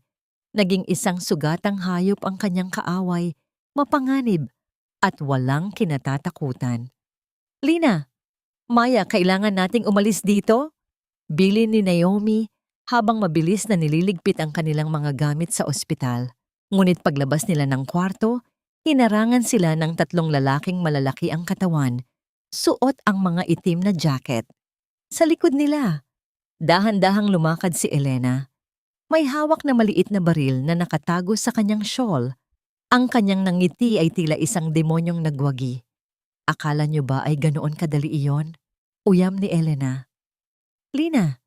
naging isang sugatang hayop ang kanyang kaaway, mapanganib at walang kinatatakutan. Lina, Maya, kailangan nating umalis dito? Bilin ni Naomi habang mabilis na nililigpit ang kanilang mga gamit sa ospital. Ngunit paglabas nila ng kwarto, hinarangan sila ng tatlong lalaking malalaki ang katawan, suot ang mga itim na jacket. Sa likod nila, dahan-dahang lumakad si Elena. May hawak na maliit na baril na nakatago sa kanyang shawl. Ang kanyang nangiti ay tila isang demonyong nagwagi. Akala niyo ba ay ganoon kadali iyon? Uyam ni Elena. Lina,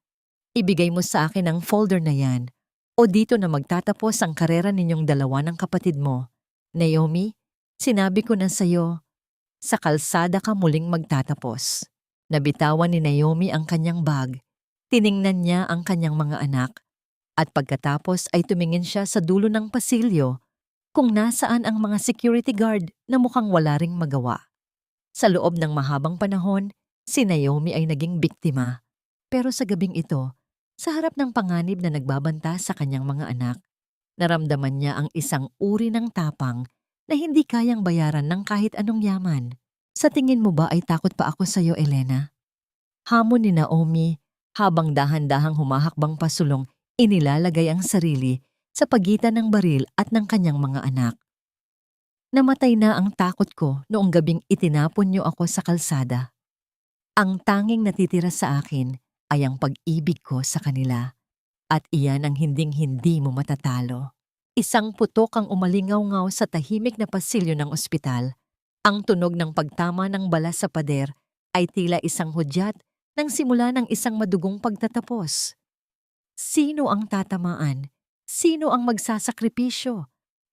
ibigay mo sa akin ang folder na yan o dito na magtatapos ang karera ninyong dalawa ng kapatid mo. Naomi, sinabi ko na sa'yo, sa kalsada ka muling magtatapos. Nabitawan ni Naomi ang kanyang bag, tiningnan niya ang kanyang mga anak, at pagkatapos ay tumingin siya sa dulo ng pasilyo kung nasaan ang mga security guard na mukhang wala ring magawa. Sa loob ng mahabang panahon, si Naomi ay naging biktima. Pero sa gabing ito, sa harap ng panganib na nagbabanta sa kanyang mga anak, naramdaman niya ang isang uri ng tapang na hindi kayang bayaran ng kahit anong yaman. Sa tingin mo ba ay takot pa ako sa iyo, Elena? Hamon ni Naomi habang dahan-dahang humahakbang pasulong inilalagay ang sarili sa pagitan ng baril at ng kanyang mga anak. Namatay na ang takot ko noong gabing itinapon niyo ako sa kalsada. Ang tanging natitira sa akin ay ang pag-ibig ko sa kanila at iyan ang hinding-hindi mo matatalo. Isang putok ang umalingaw-ngaw sa tahimik na pasilyo ng ospital. Ang tunog ng pagtama ng bala sa pader ay tila isang hudyat ng simula ng isang madugong pagtatapos. Sino ang tatamaan? Sino ang magsasakripisyo?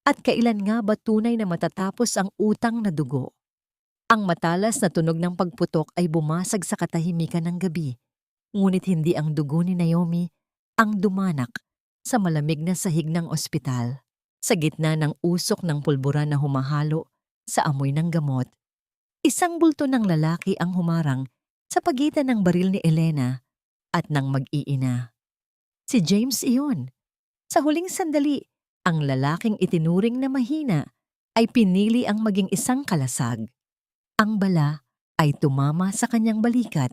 At kailan nga ba tunay na matatapos ang utang na dugo? Ang matalas na tunog ng pagputok ay bumasag sa katahimikan ng gabi. Ngunit hindi ang dugo ni Naomi ang dumanak sa malamig na sahig ng ospital. Sa gitna ng usok ng pulbura na humahalo sa amoy ng gamot, isang bulto ng lalaki ang humarang sa pagitan ng baril ni Elena at ng mag-iina. Si James iyon. Sa huling sandali, ang lalaking itinuring na mahina ay pinili ang maging isang kalasag. Ang bala ay tumama sa kanyang balikat,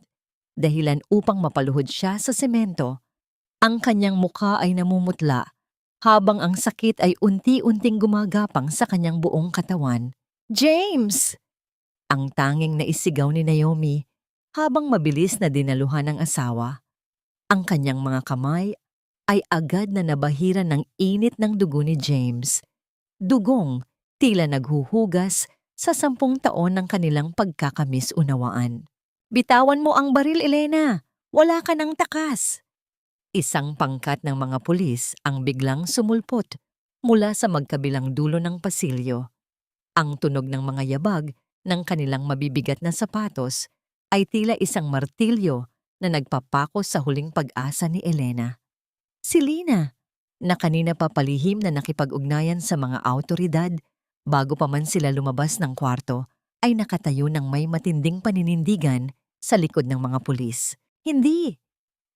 dahilan upang mapaluhod siya sa semento. Ang kanyang mukha ay namumutla, habang ang sakit ay unti-unting gumagapang sa kanyang buong katawan. James! Ang tanging naisigaw ni Naomi habang mabilis na dinaluhan ng asawa. Ang kanyang mga kamay ay agad na nabahiran ng init ng dugo ni James. Dugong tila naghuhugas sa 10 taon ng kanilang pagkakamis-unawaan. Bitawan mo ang baril, Elena! Wala ka ng takas! Isang pangkat ng mga pulis ang biglang sumulpot mula sa magkabilang dulo ng pasilyo. Ang tunog ng mga yabag ng kanilang mabibigat na sapatos ay tila isang martilyo na nagpapako sa huling pag-asa ni Elena. Si Lina, na kanina pa palihim na nakipag-ugnayan sa mga awtoridad bago pa man sila lumabas ng kwarto, ay nakatayo ng may matinding paninindigan sa likod ng mga pulis. Hindi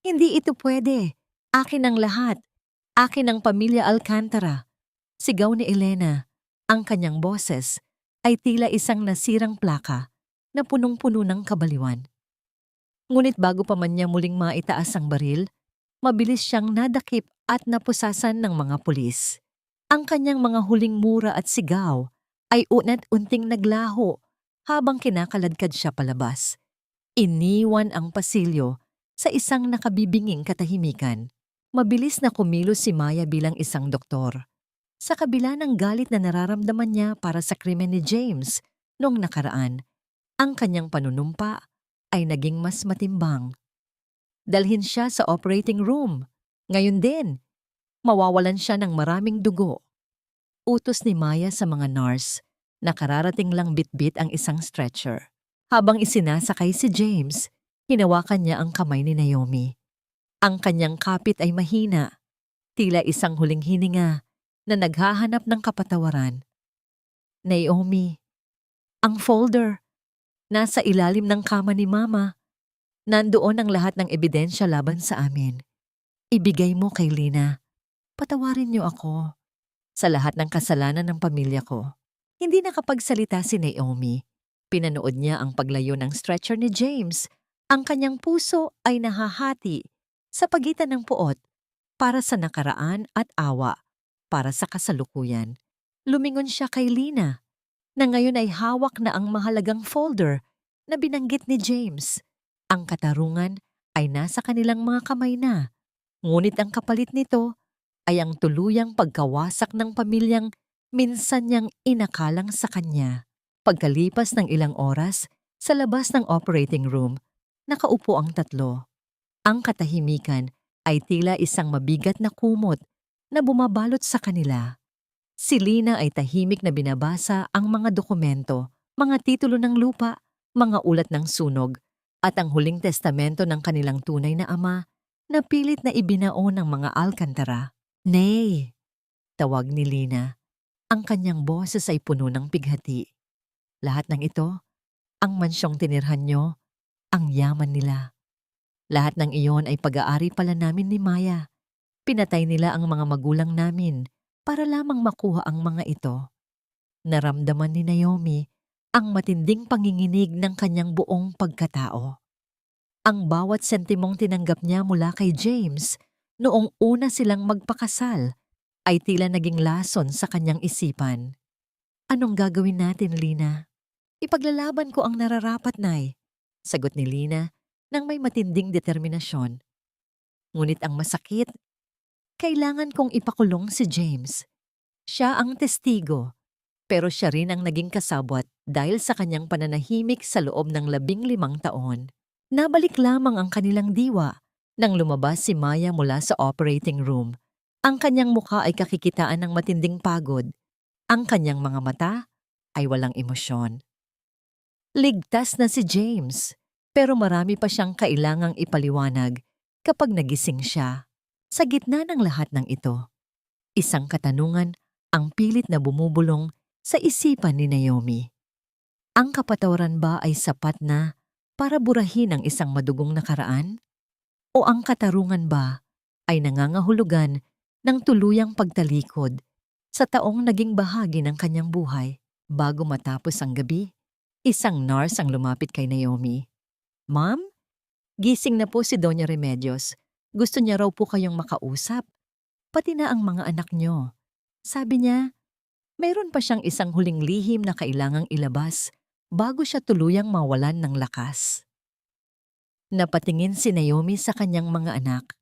ito pwede. Akin ang lahat. Akin ang pamilya Alcantara. Sigaw ni Elena. Ang kanyang boses ay tila isang nasirang plaka na punong-puno ng kabaliwan. Ngunit bago pa man niya muling maitaas ang baril, Mabilis siyang nadakip at napusasan ng mga pulis. Ang kanyang mga huling mura at sigaw ay unat-unting naglaho habang kinakaladkad siya palabas. Iniwan ang pasilyo sa isang nakabibinging katahimikan. Mabilis na kumilos si Maya bilang isang doktor. Sa kabila ng galit na nararamdaman niya para sa krimen ni James noong nakaraan, ang kanyang panunumpa ay naging mas matimbang. Dalhin siya sa operating room. Ngayon din, mawawalan siya ng maraming dugo. Utos ni Maya sa mga nurse na kararating lang bitbit ang isang stretcher. Habang isinasakay si James, hinawakan niya ang kamay ni Naomi. Ang kanyang kapit ay mahina, tila isang huling hininga na naghahanap ng kapatawaran. Naomi, ang folder, nasa ilalim ng kama ni Mama. Nandoon ang lahat ng ebidensya laban sa amin. Ibigay mo kay Lina. Patawarin niyo ako sa lahat ng kasalanan ng pamilya ko. Hindi nakapagsalita si Naomi. Pinanood niya ang paglayo ng stretcher ni James. Ang kanyang puso ay nahahati sa pagitan ng puot para sa nakaraan at awa para sa kasalukuyan. Lumingon siya kay Lina na ngayon ay hawak na ang mahalagang folder na binanggit ni James. Ang katarungan ay nasa kanilang mga kamay na, ngunit ang kapalit nito ay ang tuluyang pagkawasak ng pamilyang minsan niyang inakalang sa kanya. Pagkalipas ng ilang oras, sa labas ng operating room, nakaupo ang tatlo. Ang katahimikan ay tila isang mabigat na kumot na bumabalot sa kanila. Si Lina ay tahimik na binabasa ang mga dokumento, mga titulo ng lupa, mga ulat ng sunog, at ang huling testamento ng kanilang tunay na ama na pilit na ibinao ng mga Alcantara. Nay, tawag ni Lina. Ang kanyang boses ay puno ng pighati. Lahat ng ito, ang mansyong tinirhan nyo, ang yaman nila. Lahat ng iyon ay pag-aari pala namin ni Maya. Pinatay nila ang mga magulang namin para lamang makuha ang mga ito. Naramdaman ni Naomi ang matinding panginginig ng kanyang buong pagkatao. Ang bawat sentimong tinanggap niya mula kay James noong una silang magpakasal ay tila naging lason sa kanyang isipan. Anong gagawin natin, Lina? Ipaglalaban ko ang nararapat, Nay, sagot ni Lina nang may matinding determinasyon. Ngunit ang masakit, kailangan kong ipakulong si James. Siya ang testigo, pero siya rin ang naging kasabwat dahil sa kanyang pananahimik sa loob ng 15 taon. Nabalik lamang ang kanilang diwa nang lumabas si Maya mula sa operating room. Ang kanyang mukha ay kakikitaan ng matinding pagod. Ang kanyang mga mata ay walang emosyon. Ligtas na si James, pero marami pa siyang kailangang ipaliwanag kapag nagising siya. Sa gitna ng lahat ng ito, isang katanungan ang pilit na bumubulong sa isipan ni Naomi. Ang kapatawaran ba ay sapat na para burahin ang isang madugong nakaraan? O ang katarungan ba ay nangangahulugan ng tuluyang pagtalikod sa taong naging bahagi ng kanyang buhay? Bago matapos ang gabi, isang nurse ang lumapit kay Naomi. Ma'am, gising na po si Doña Remedios. Gusto niya raw po kayong makausap. Pati na ang mga anak niyo. Sabi niya, mayroon pa siyang isang huling lihim na kailangang ilabas bago siya tuluyang mawalan ng lakas. Napatingin si Naomi sa kanyang mga anak.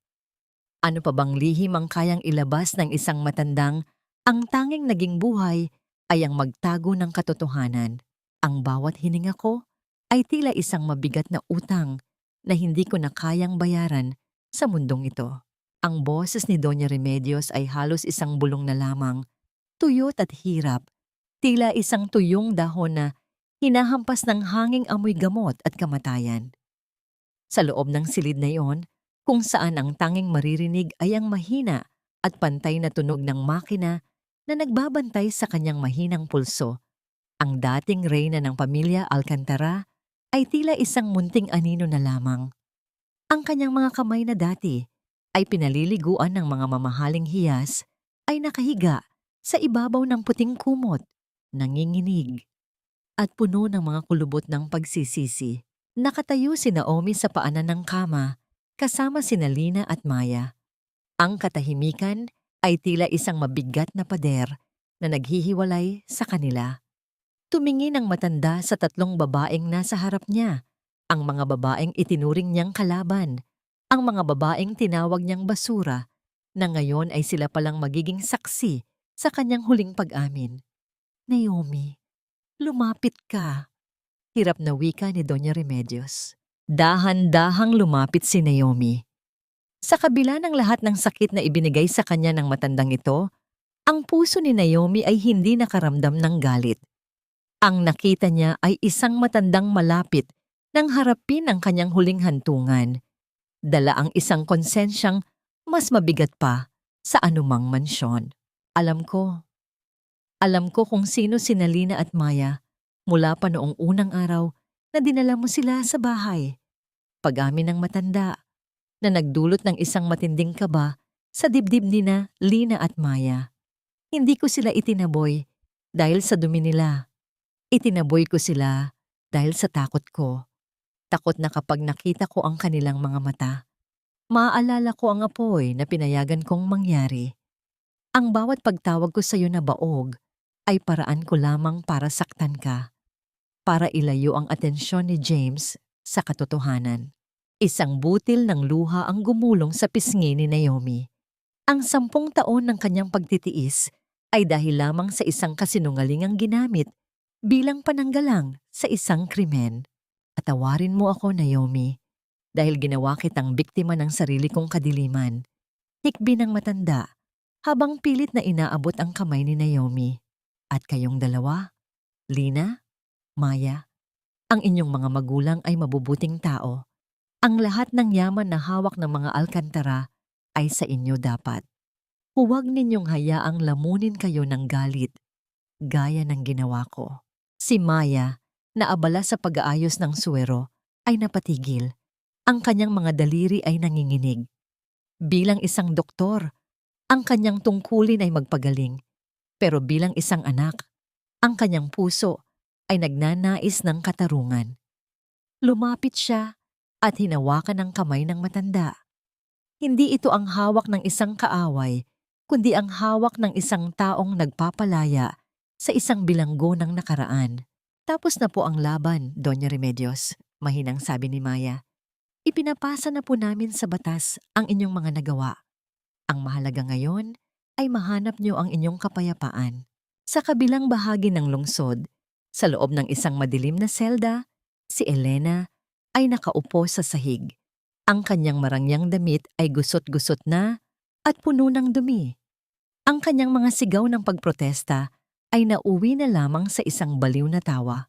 Ano pa bang lihim ang kayang ilabas ng isang matandang ang tanging naging buhay ay ang magtago ng katotohanan? Ang bawat hininga ko ay tila isang mabigat na utang na hindi ko na kayang bayaran sa mundong ito. Ang boses ni Doña Remedios ay halos isang bulong na lamang, tuyot at hirap, tila isang tuyong dahon na hinahampas ng hanging amoy gamot at kamatayan. Sa loob ng silid na iyon, kung saan ang tanging maririnig ay ang mahina at pantay na tunog ng makina na nagbabantay sa kanyang mahinang pulso, ang dating reyna ng pamilya Alcantara ay tila isang munting anino na lamang. Ang kanyang mga kamay na dati ay pinaliliguan ng mga mamahaling hiyas ay nakahiga sa ibabaw ng puting kumot, nanginginig, at puno ng mga kulubot ng pagsisisi. Nakatayo si Naomi sa paanan ng kama, kasama sina Lina at Maya. Ang katahimikan ay tila isang mabigat na pader na naghihiwalay sa kanila. Tumingin ang matanda sa tatlong babaeng nasa harap niya. Ang mga babaeng itinuring niyang kalaban. Ang mga babaeng tinawag niyang basura na ngayon ay sila palang magiging saksi sa kanyang huling pag-amin. Naomi, lumapit ka. Hirap na wika ni Doña Remedios. Dahan-dahang lumapit si Naomi. Sa kabila ng lahat ng sakit na ibinigay sa kanya ng matandang ito, ang puso ni Naomi ay hindi nakaramdam ng galit. Ang nakita niya ay isang matandang malapit nang harapin ang kanyang huling hantungan. Dala ang isang konsensyang mas mabigat pa sa anumang mansyon. Alam ko kung sino sina Lina at Maya mula pa noong unang araw na dinala mo sila sa bahay. Pag-amin ng matanda na nagdulot ng isang matinding kaba sa dibdib nina Lina at Maya. Hindi ko sila itinaboy dahil sa dumi nila. Itinaboy ko sila dahil sa takot ko. Takot na kapag nakita ko ang kanilang mga mata, maaalala ko ang apoy na pinayagan kong mangyari. Ang bawat pagtawag ko sa iyo na baog ay paraan ko lamang para saktan ka, para ilayo ang atensyon ni James sa katotohanan. Isang butil ng luha ang gumulong sa pisngi ni Naomi. Ang 10 taon ng kanyang pagtitiis ay dahil lamang sa isang kasinungalingang ginamit bilang pananggalang sa isang krimen. Atawarin mo ako, Naomi, dahil ginawa kitang biktima ng sarili kong kadiliman. Hikbi ng matanda habang pilit na inaabot ang kamay ni Naomi. At kayong dalawa, Lina, Maya, ang inyong mga magulang ay mabubuting tao. Ang lahat ng yaman na hawak ng mga alkantara ay sa inyo dapat. Huwag ninyong hayaang lamunin kayo ng galit, gaya ng ginawa ko. Si Maya, na abala sa pag-aayos ng suwero, ay napatigil. Ang kanyang mga daliri ay nanginginig. Bilang isang doktor, ang kanyang tungkulin ay magpagaling. Pero bilang isang anak, ang kanyang puso ay nagnanais ng katarungan. Lumapit siya at hinawakan ang kamay ng matanda. Hindi ito ang hawak ng isang kaaway, kundi ang hawak ng isang taong nagpapalaya sa isang bilanggo ng nakaraan. Tapos na po ang laban, Doña Remedios, mahinang sabi ni Maya. Ipinapasa na po namin sa batas ang inyong mga nagawa. Ang mahalaga ngayon ay mahanap niyo ang inyong kapayapaan. Sa kabilang bahagi ng lungsod, sa loob ng isang madilim na selda, si Elena ay nakaupo sa sahig. Ang kanyang marangyang damit ay gusot-gusot na at puno ng dumi. Ang kanyang mga sigaw ng pagprotesta ay nauwi na lamang sa isang baliw na tawa.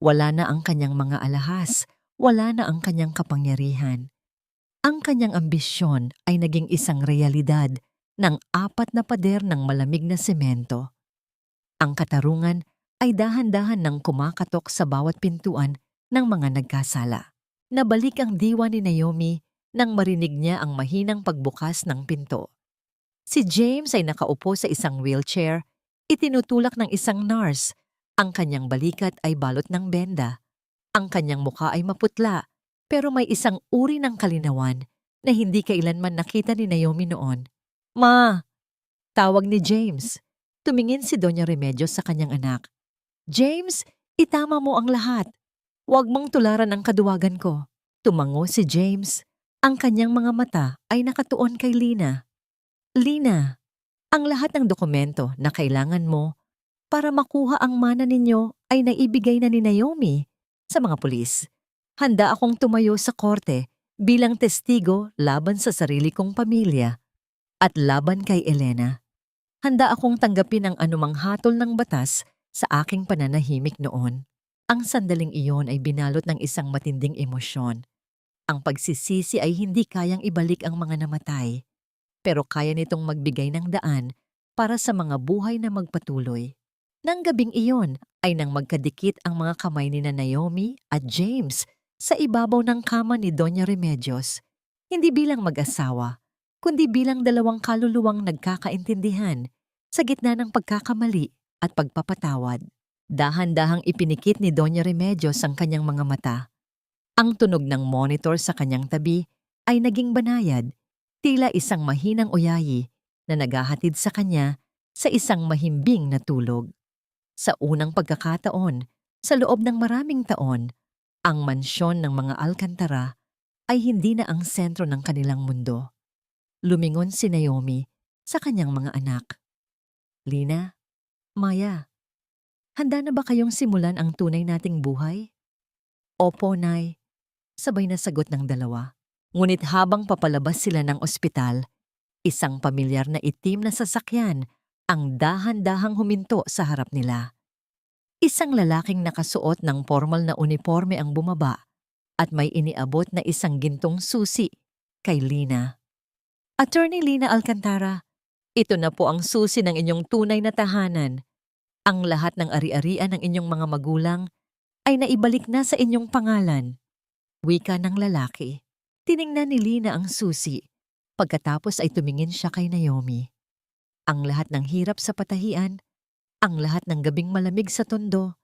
Wala na ang kanyang mga alahas, wala na ang kanyang kapangyarihan. Ang kanyang ambisyon ay naging isang realidad ng 4 na pader ng malamig na semento. Ang katarungan ay dahan-dahan nang kumakatok sa bawat pintuan ng mga nagkasala. Nabalik ang diwa ni Naomi nang marinig niya ang mahinang pagbukas ng pinto. Si James ay nakaupo sa isang wheelchair, itinutulak ng isang nurse. Ang kanyang balikat ay balot ng benda. Ang kanyang mukha ay maputla, pero may isang uri ng kalinawan na hindi kailanman nakita ni Naomi noon. Ma! Tawag ni James. Tumingin si Doña Remedios sa kanyang anak. James, itama mo ang lahat. Huwag mong tularan ang kaduwagan ko. Tumango si James. Ang kanyang mga mata ay nakatuon kay Lina. Lina, ang lahat ng dokumento na kailangan mo para makuha ang mana ninyo ay naibigay na ni Naomi sa mga pulis. Handa akong tumayo sa korte bilang testigo laban sa sarili kong pamilya at laban kay Elena. Handa akong tanggapin ang anumang hatol ng batas sa aking pananahimik noon. Ang sandaling iyon ay binalot ng isang matinding emosyon. Ang pagsisisi ay hindi kayang ibalik ang mga namatay, pero kaya nitong magbigay ng daan para sa mga buhay na magpatuloy. Nang gabing iyon ay nang magkadikit ang mga kamay ni Naomi at James sa ibabaw ng kama ni Doña Remedios, hindi bilang mag-asawa, kundi bilang dalawang kaluluwang nagkakaintindihan sa gitna ng pagkakamali at pagpapatawad. Dahan-dahang ipinikit ni Doña Remedios ang kanyang mga mata. Ang tunog ng monitor sa kanyang tabi ay naging banayad, tila isang mahinang uyayi na naghahatid sa kanya sa isang mahimbing na tulog. Sa unang pagkakataon, sa loob ng maraming taon, ang mansyon ng mga Alcantara ay hindi na ang sentro ng kanilang mundo. Lumingon si Naomi sa kanyang mga anak. Lina, Maya, handa na ba kayong simulan ang tunay nating buhay? Opo, Nay, sabay na sagot ng dalawa. Ngunit habang papalabas sila ng ospital, isang pamilyar na itim na sasakyan ang dahan-dahang huminto sa harap nila. Isang lalaking nakasuot ng formal na uniforme ang bumaba at may iniabot na isang gintong susi kay Lina. Attorney Lina Alcantara, ito na po ang susi ng inyong tunay na tahanan. Ang lahat ng ari-arian ng inyong mga magulang ay naibalik na sa inyong pangalan. Wika ng lalaki. Tiningnan ni Lina ang susi. Pagkatapos ay tumingin siya kay Naomi. Ang lahat ng hirap sa patahian, ang lahat ng gabing malamig sa tondo,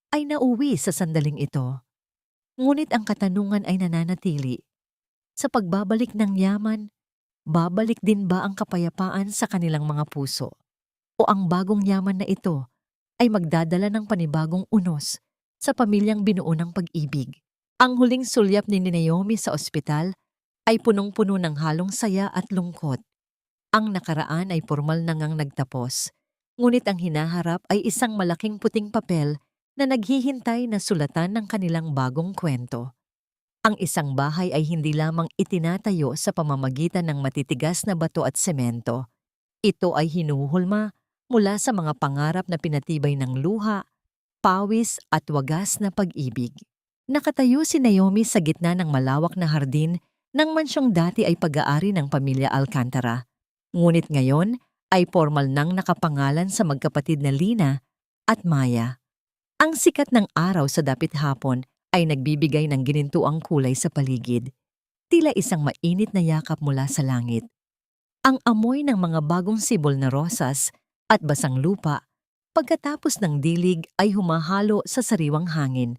ay nauwi sa sandaling ito. Ngunit ang katanungan ay nananatili. Sa pagbabalik ng yaman, babalik din ba ang kapayapaan sa kanilang mga puso? O ang bagong yaman na ito ay magdadala ng panibagong unos sa pamilyang binuo ng pag-ibig? Ang huling sulyap ni Naomi sa ospital ay punong-puno ng halong saya at lungkot. Ang nakaraan ay formal na ngang nagtapos, ngunit ang hinaharap ay isang malaking puting papel na naghihintay na sulatan ng kanilang bagong kwento. Ang isang bahay ay hindi lamang itinatayo sa pamamagitan ng matitigas na bato at semento. Ito ay hinuhulma mula sa mga pangarap na pinatibay ng luha, pawis at wagas na pag-ibig. Nakatayo si Naomi sa gitna ng malawak na hardin ng mansyong dati ay pag-aari ng pamilya Alcantara. Ngunit ngayon ay formal nang nakapangalan sa magkapatid na Lina at Maya. Ang sikat ng araw sa dapit hapon ay nagbibigay ng ginintuang kulay sa paligid, tila isang mainit na yakap mula sa langit. Ang amoy ng mga bagong sibol na rosas at basang lupa pagkatapos ng dilig ay humahalo sa sariwang hangin.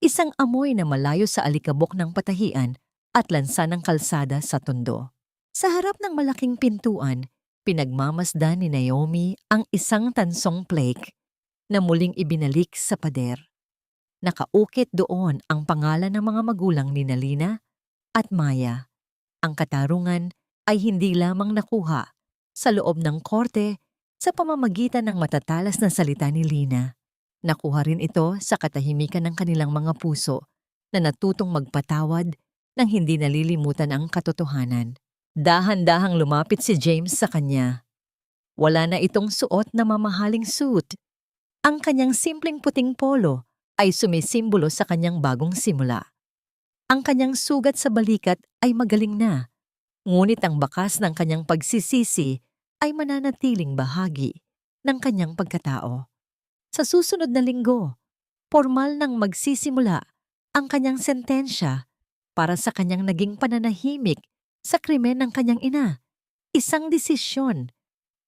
Isang amoy na malayo sa alikabok ng patahian at lansa ng kalsada sa tondo. Sa harap ng malaking pintuan, pinagmamasdan ni Naomi ang isang tansong plaque na muling ibinalik sa pader. Nakaukit doon ang pangalan ng mga magulang ni Lina at Maya. Ang katarungan ay hindi lamang nakuha sa loob ng korte sa pamamagitan ng matatalas na salita ni Lina. Nakuha rin ito sa katahimikan ng kanilang mga puso na natutong magpatawad nang hindi nalilimutan ang katotohanan. Dahan-dahang lumapit si James sa kanya. Wala na itong suot na mamahaling suit. Ang kanyang simpleng puting polo ay sumisimbolo sa kanyang bagong simula. Ang kanyang sugat sa balikat ay magaling na, ngunit ang bakas ng kanyang pagsisisi ay mananatiling bahagi ng kanyang pagkatao. Sa susunod na linggo, formal nang magsisimula ang kanyang sentensya para sa kanyang naging pananahimik sa krimen ng kanyang ina. Isang desisyon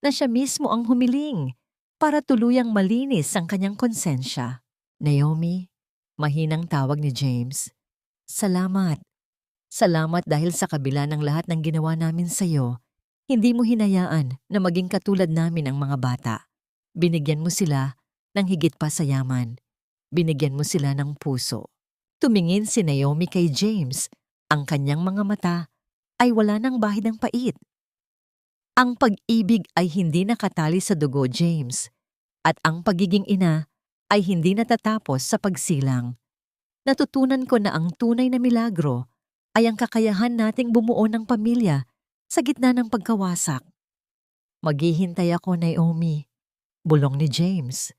na siya mismo ang humiling para tuluyang malinis ang kanyang konsensya. Naomi, mahinang tawag ni James. Salamat. Salamat dahil sa kabila ng lahat ng ginawa namin sa iyo, hindi mo hinayaan na maging katulad namin ang mga bata. Binigyan mo sila ng higit pa sa yaman. Binigyan mo sila ng puso. Tumingin si Naomi kay James. Ang kanyang mga mata ay wala ng bahid ng pait. Ang pag-ibig ay hindi nakatali sa dugo, James, at ang pagiging ina ay hindi natatapos sa pagsilang. Natutunan ko na ang tunay na milagro ay ang kakayahan nating bumuo ng pamilya sa gitna ng pagkawasak. Maghihintay ako, Naomi, bulong ni James.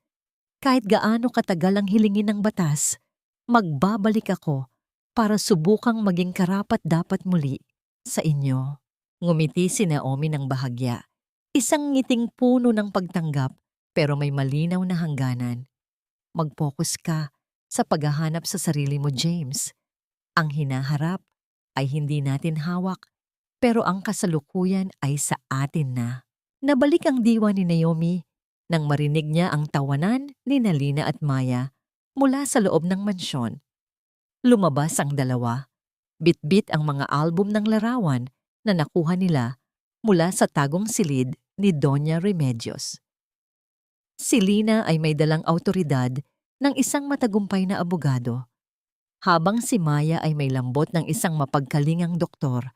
Kahit gaano katagal ang hilingin ng batas, magbabalik ako para subukang maging karapat-dapat muli sa inyo. Ngumiti si Naomi ng bahagya. Isang ngiting puno ng pagtanggap pero may malinaw na hangganan. Mag-focus ka sa paghahanap sa sarili mo, James. Ang hinaharap ay hindi natin hawak pero ang kasalukuyan ay sa atin na. Nabalik ang diwa ni Naomi nang marinig niya ang tawanan ni Lina at Maya mula sa loob ng mansyon. Lumabas ang dalawa. Bitbit ang mga album ng larawan na nakuha nila mula sa tagong silid ni Doña Remedios. Si Lina ay may dalang awtoridad ng isang matagumpay na abogado, habang si Maya ay may lambot ng isang mapagkalingang doktor.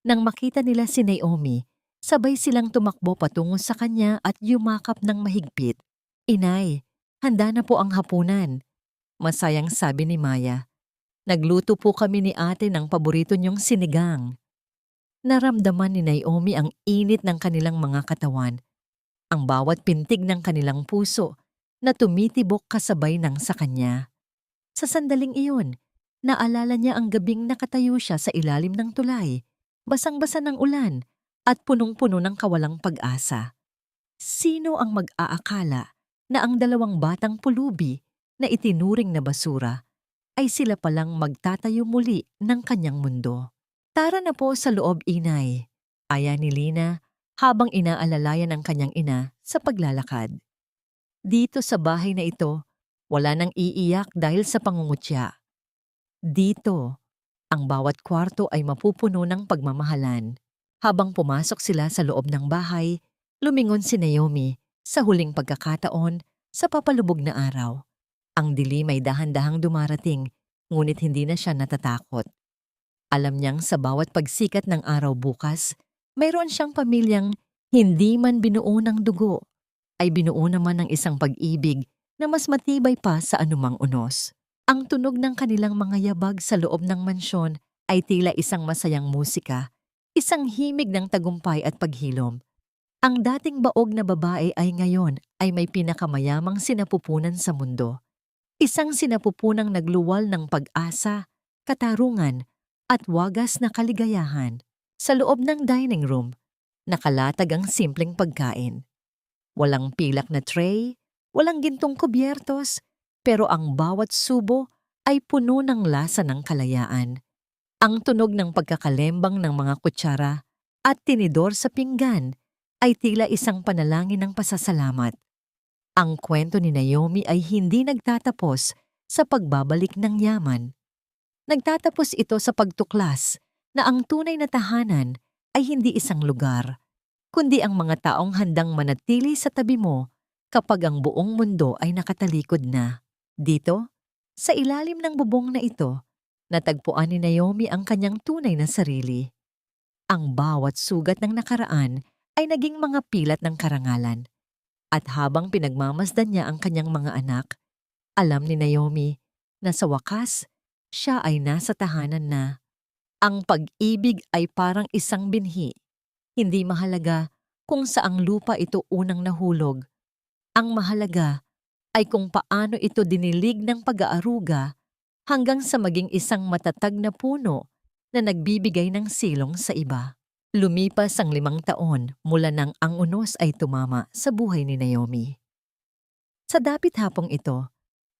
Nang makita nila si Naomi, sabay silang tumakbo patungo sa kanya at yumakap ng mahigpit. "Inay, handa na po ang hapunan," masayang sabi ni Maya. "Nagluto po kami ni ate ng paborito niyong sinigang." Naramdaman ni Naomi ang init ng kanilang mga katawan, ang bawat pintig ng kanilang puso na tumitibok kasabay ng sa kanya. Sa sandaling iyon, naalala niya ang gabing nakatayo siya sa ilalim ng tulay, basang-basa ng ulan at punong-puno ng kawalang pag-asa. Sino ang mag-aakala na ang dalawang batang pulubi na itinuring na basura ay sila palang magtatayo muli ng kanyang mundo? "Tara na po sa loob, inay," aya ni Lina habang inaalalayan ang kanyang ina sa paglalakad. Dito sa bahay na ito, wala nang iiyak dahil sa pangungutya. Dito, ang bawat kwarto ay mapupuno ng pagmamahalan. Habang pumasok sila sa loob ng bahay, lumingon si Naomi sa huling pagkakataon sa papalubog na araw. Ang dilim ay dahan-dahang dumarating, ngunit hindi na siya natatakot. Alam niyang sa bawat pagsikat ng araw bukas, mayroon siyang pamilyang hindi man binuo ng dugo, ay binuo naman ng isang pag-ibig na mas matibay pa sa anumang unos. Ang tunog ng kanilang mga yabag sa loob ng mansyon ay tila isang masayang musika, isang himig ng tagumpay at paghilom. Ang dating baog na babae ay ngayon ay may pinakamayamang sinapupunan sa mundo. Isang sinapupunang nagluwal ng pag-asa, katarungan, at wagas na kaligayahan. Sa loob ng dining room, nakalatag ang simpleng pagkain. Walang pilak na tray, walang gintong kubyertos, pero ang bawat subo ay puno ng lasa ng kalayaan. Ang tunog ng pagkakalembang ng mga kutsara at tinidor sa pinggan ay tila isang panalangin ng pasasalamat. Ang kwento ni Naomi ay hindi nagtatapos sa pagbabalik ng yaman. Nagtatapos ito sa pagtuklas na ang tunay na tahanan ay hindi isang lugar, kundi ang mga taong handang manatili sa tabi mo kapag ang buong mundo ay nakatalikod na. Dito, sa ilalim ng bubong na ito, natagpuan ni Naomi ang kanyang tunay na sarili. Ang bawat sugat ng nakaraan ay naging mga pilat ng karangalan. At habang pinagmamasdan niya ang kanyang mga anak, alam ni Naomi na sa wakas, siya ay nasa tahanan na. Ang pag-ibig ay parang isang binhi. Hindi mahalaga kung saang lupa ito unang nahulog. Ang mahalaga ay kung paano ito dinilig ng pag-aaruga hanggang sa maging isang matatag na puno na nagbibigay ng silong sa iba. Lumipas ang 5 taon mula nang ang unos ay tumama sa buhay ni Naomi. Sa dapit hapong ito,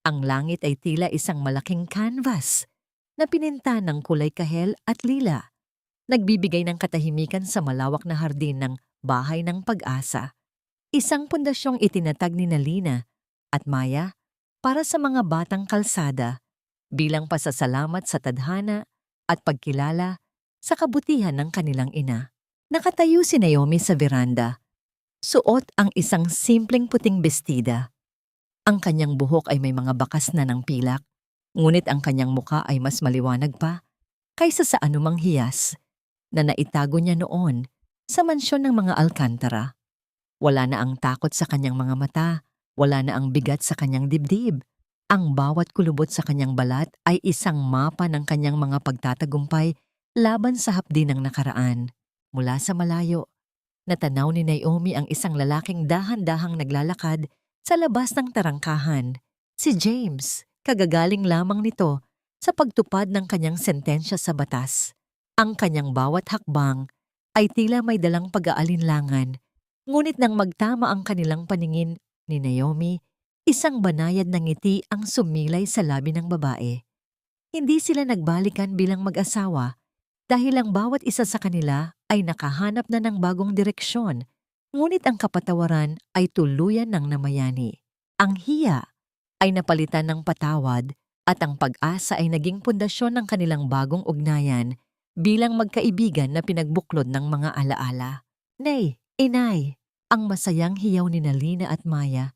ang langit ay tila isang malaking canvas na pininta ng kulay kahel at lila, nagbibigay ng katahimikan sa malawak na hardin ng bahay ng pag-asa. Isang pundasyong itinatag ni Lina at Maya para sa mga batang kalsada bilang pasasalamat sa tadhana at pagkilala sa kabutihan ng kanilang ina. Nakatayo si Naomi sa veranda. Suot ang isang simpleng puting bestida. Ang kanyang buhok ay may mga bakas na ng pilak, ngunit ang kanyang muka ay mas maliwanag pa kaysa sa anumang hiyas na naitago niya noon sa mansyon ng mga Alcantara. Wala na ang takot sa kanyang mga mata, wala na ang bigat sa kanyang dibdib. Ang bawat kulubot sa kanyang balat ay isang mapa ng kanyang mga pagtatagumpay laban sa hapdi ng nakaraan. Mula sa malayo, natanaw ni Naomi ang isang lalaking dahan-dahang naglalakad sa labas ng tarangkahan. Si James, kagagaling lamang nito sa pagtupad ng kanyang sentensya sa batas. Ang kanyang bawat hakbang ay tila may dalang pag-aalinlangan, ngunit nang magtama ang kanilang paningin ni Naomi, isang banayad na ngiti ang sumilay sa labi ng babae. Hindi sila nagbalikan bilang mag-asawa dahil ang bawat isa sa kanila ay nakahanap na ng bagong direksyon, ngunit ang kapatawaran ay tuluyan ng namayani. Ang hiya ay napalitan ng patawad At ang pag-asa ay naging pundasyon ng kanilang bagong ugnayan bilang magkaibigan na pinagbuklod ng mga alaala. Nay, inay, ang masayang hiyaw ni Lina at Maya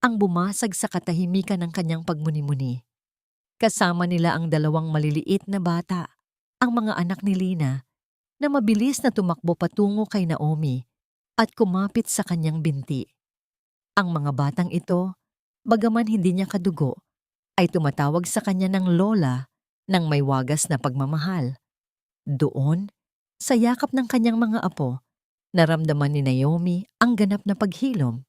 ang bumasag sa katahimikan ng kanyang pagmuni-muni. Kasama nila ang dalawang maliliit na bata, ang mga anak ni Lina, na mabilis na tumakbo patungo kay Naomi at kumapit sa kanyang binti. Ang mga batang ito, bagaman hindi niya kadugo, ay tumatawag sa kanya ng lola ng may wagas na pagmamahal. Doon, sa yakap ng kanyang mga apo, naramdaman ni Naomi ang ganap na paghilom.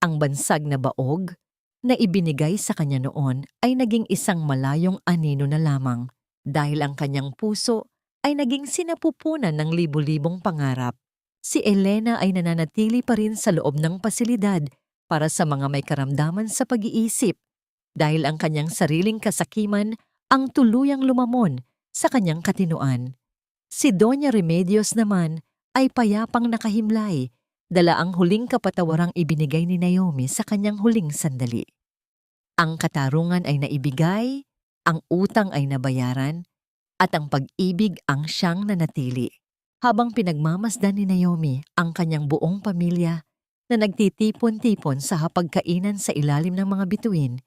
Ang bansag na baog na ibinigay sa kanya noon ay naging isang malayong anino na lamang dahil ang kanyang puso ay naging sinapupunan ng libu-libong pangarap. Si Elena ay nananatili pa rin sa loob ng pasilidad para sa mga may karamdaman sa pag-iisip dahil ang kanyang sariling kasakiman ang tuluyang lumamon sa kanyang katinoan. Si Doña Remedios naman ay payapang nakahimlay, dala ang huling kapatawarang ibinigay ni Naomi sa kanyang huling sandali. Ang katarungan ay naibigay, ang utang ay nabayaran, at ang pag-ibig ang siyang nanatili. Habang pinagmamasdan ni Naomi ang kanyang buong pamilya na nagtitipon-tipon sa hapagkainan sa ilalim ng mga bituin,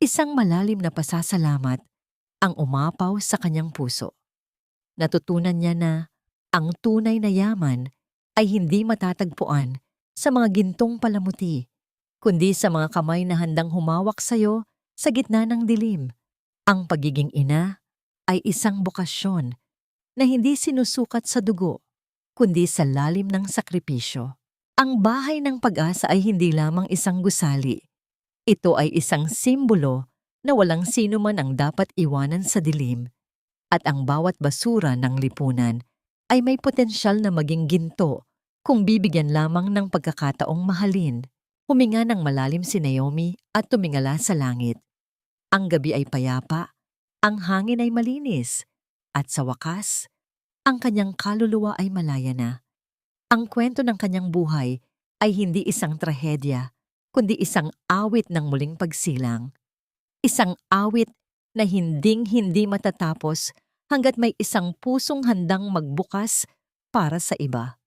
isang malalim na pasasalamat ang umapaw sa kanyang puso. Natutunan niya na ang tunay na yaman ay hindi matatagpuan sa mga gintong palamuti, kundi sa mga kamay na handang humawak sa'yo sa gitna ng dilim. Ang pagiging ina ay isang bokasyon na hindi sinusukat sa dugo, kundi sa lalim ng sakripisyo. Ang bahay ng pag-asa ay hindi lamang isang gusali. Ito ay isang simbolo na walang sino man ang dapat iwanan sa dilim, at ang bawat basura ng lipunan ay may potensyal na maging ginto kung bibigyan lamang ng pagkakataong mahalin. Huminga ng malalim si Naomi at tumingala sa langit. Ang gabi ay payapa, ang hangin ay malinis, at sa wakas, ang kanyang kaluluwa ay malaya na. Ang kwento ng kanyang buhay ay hindi isang trahedya, kundi isang awit ng muling pagsilang. Isang awit na hinding-hindi matatapos hanggat may isang pusong handang magbukas para sa iba.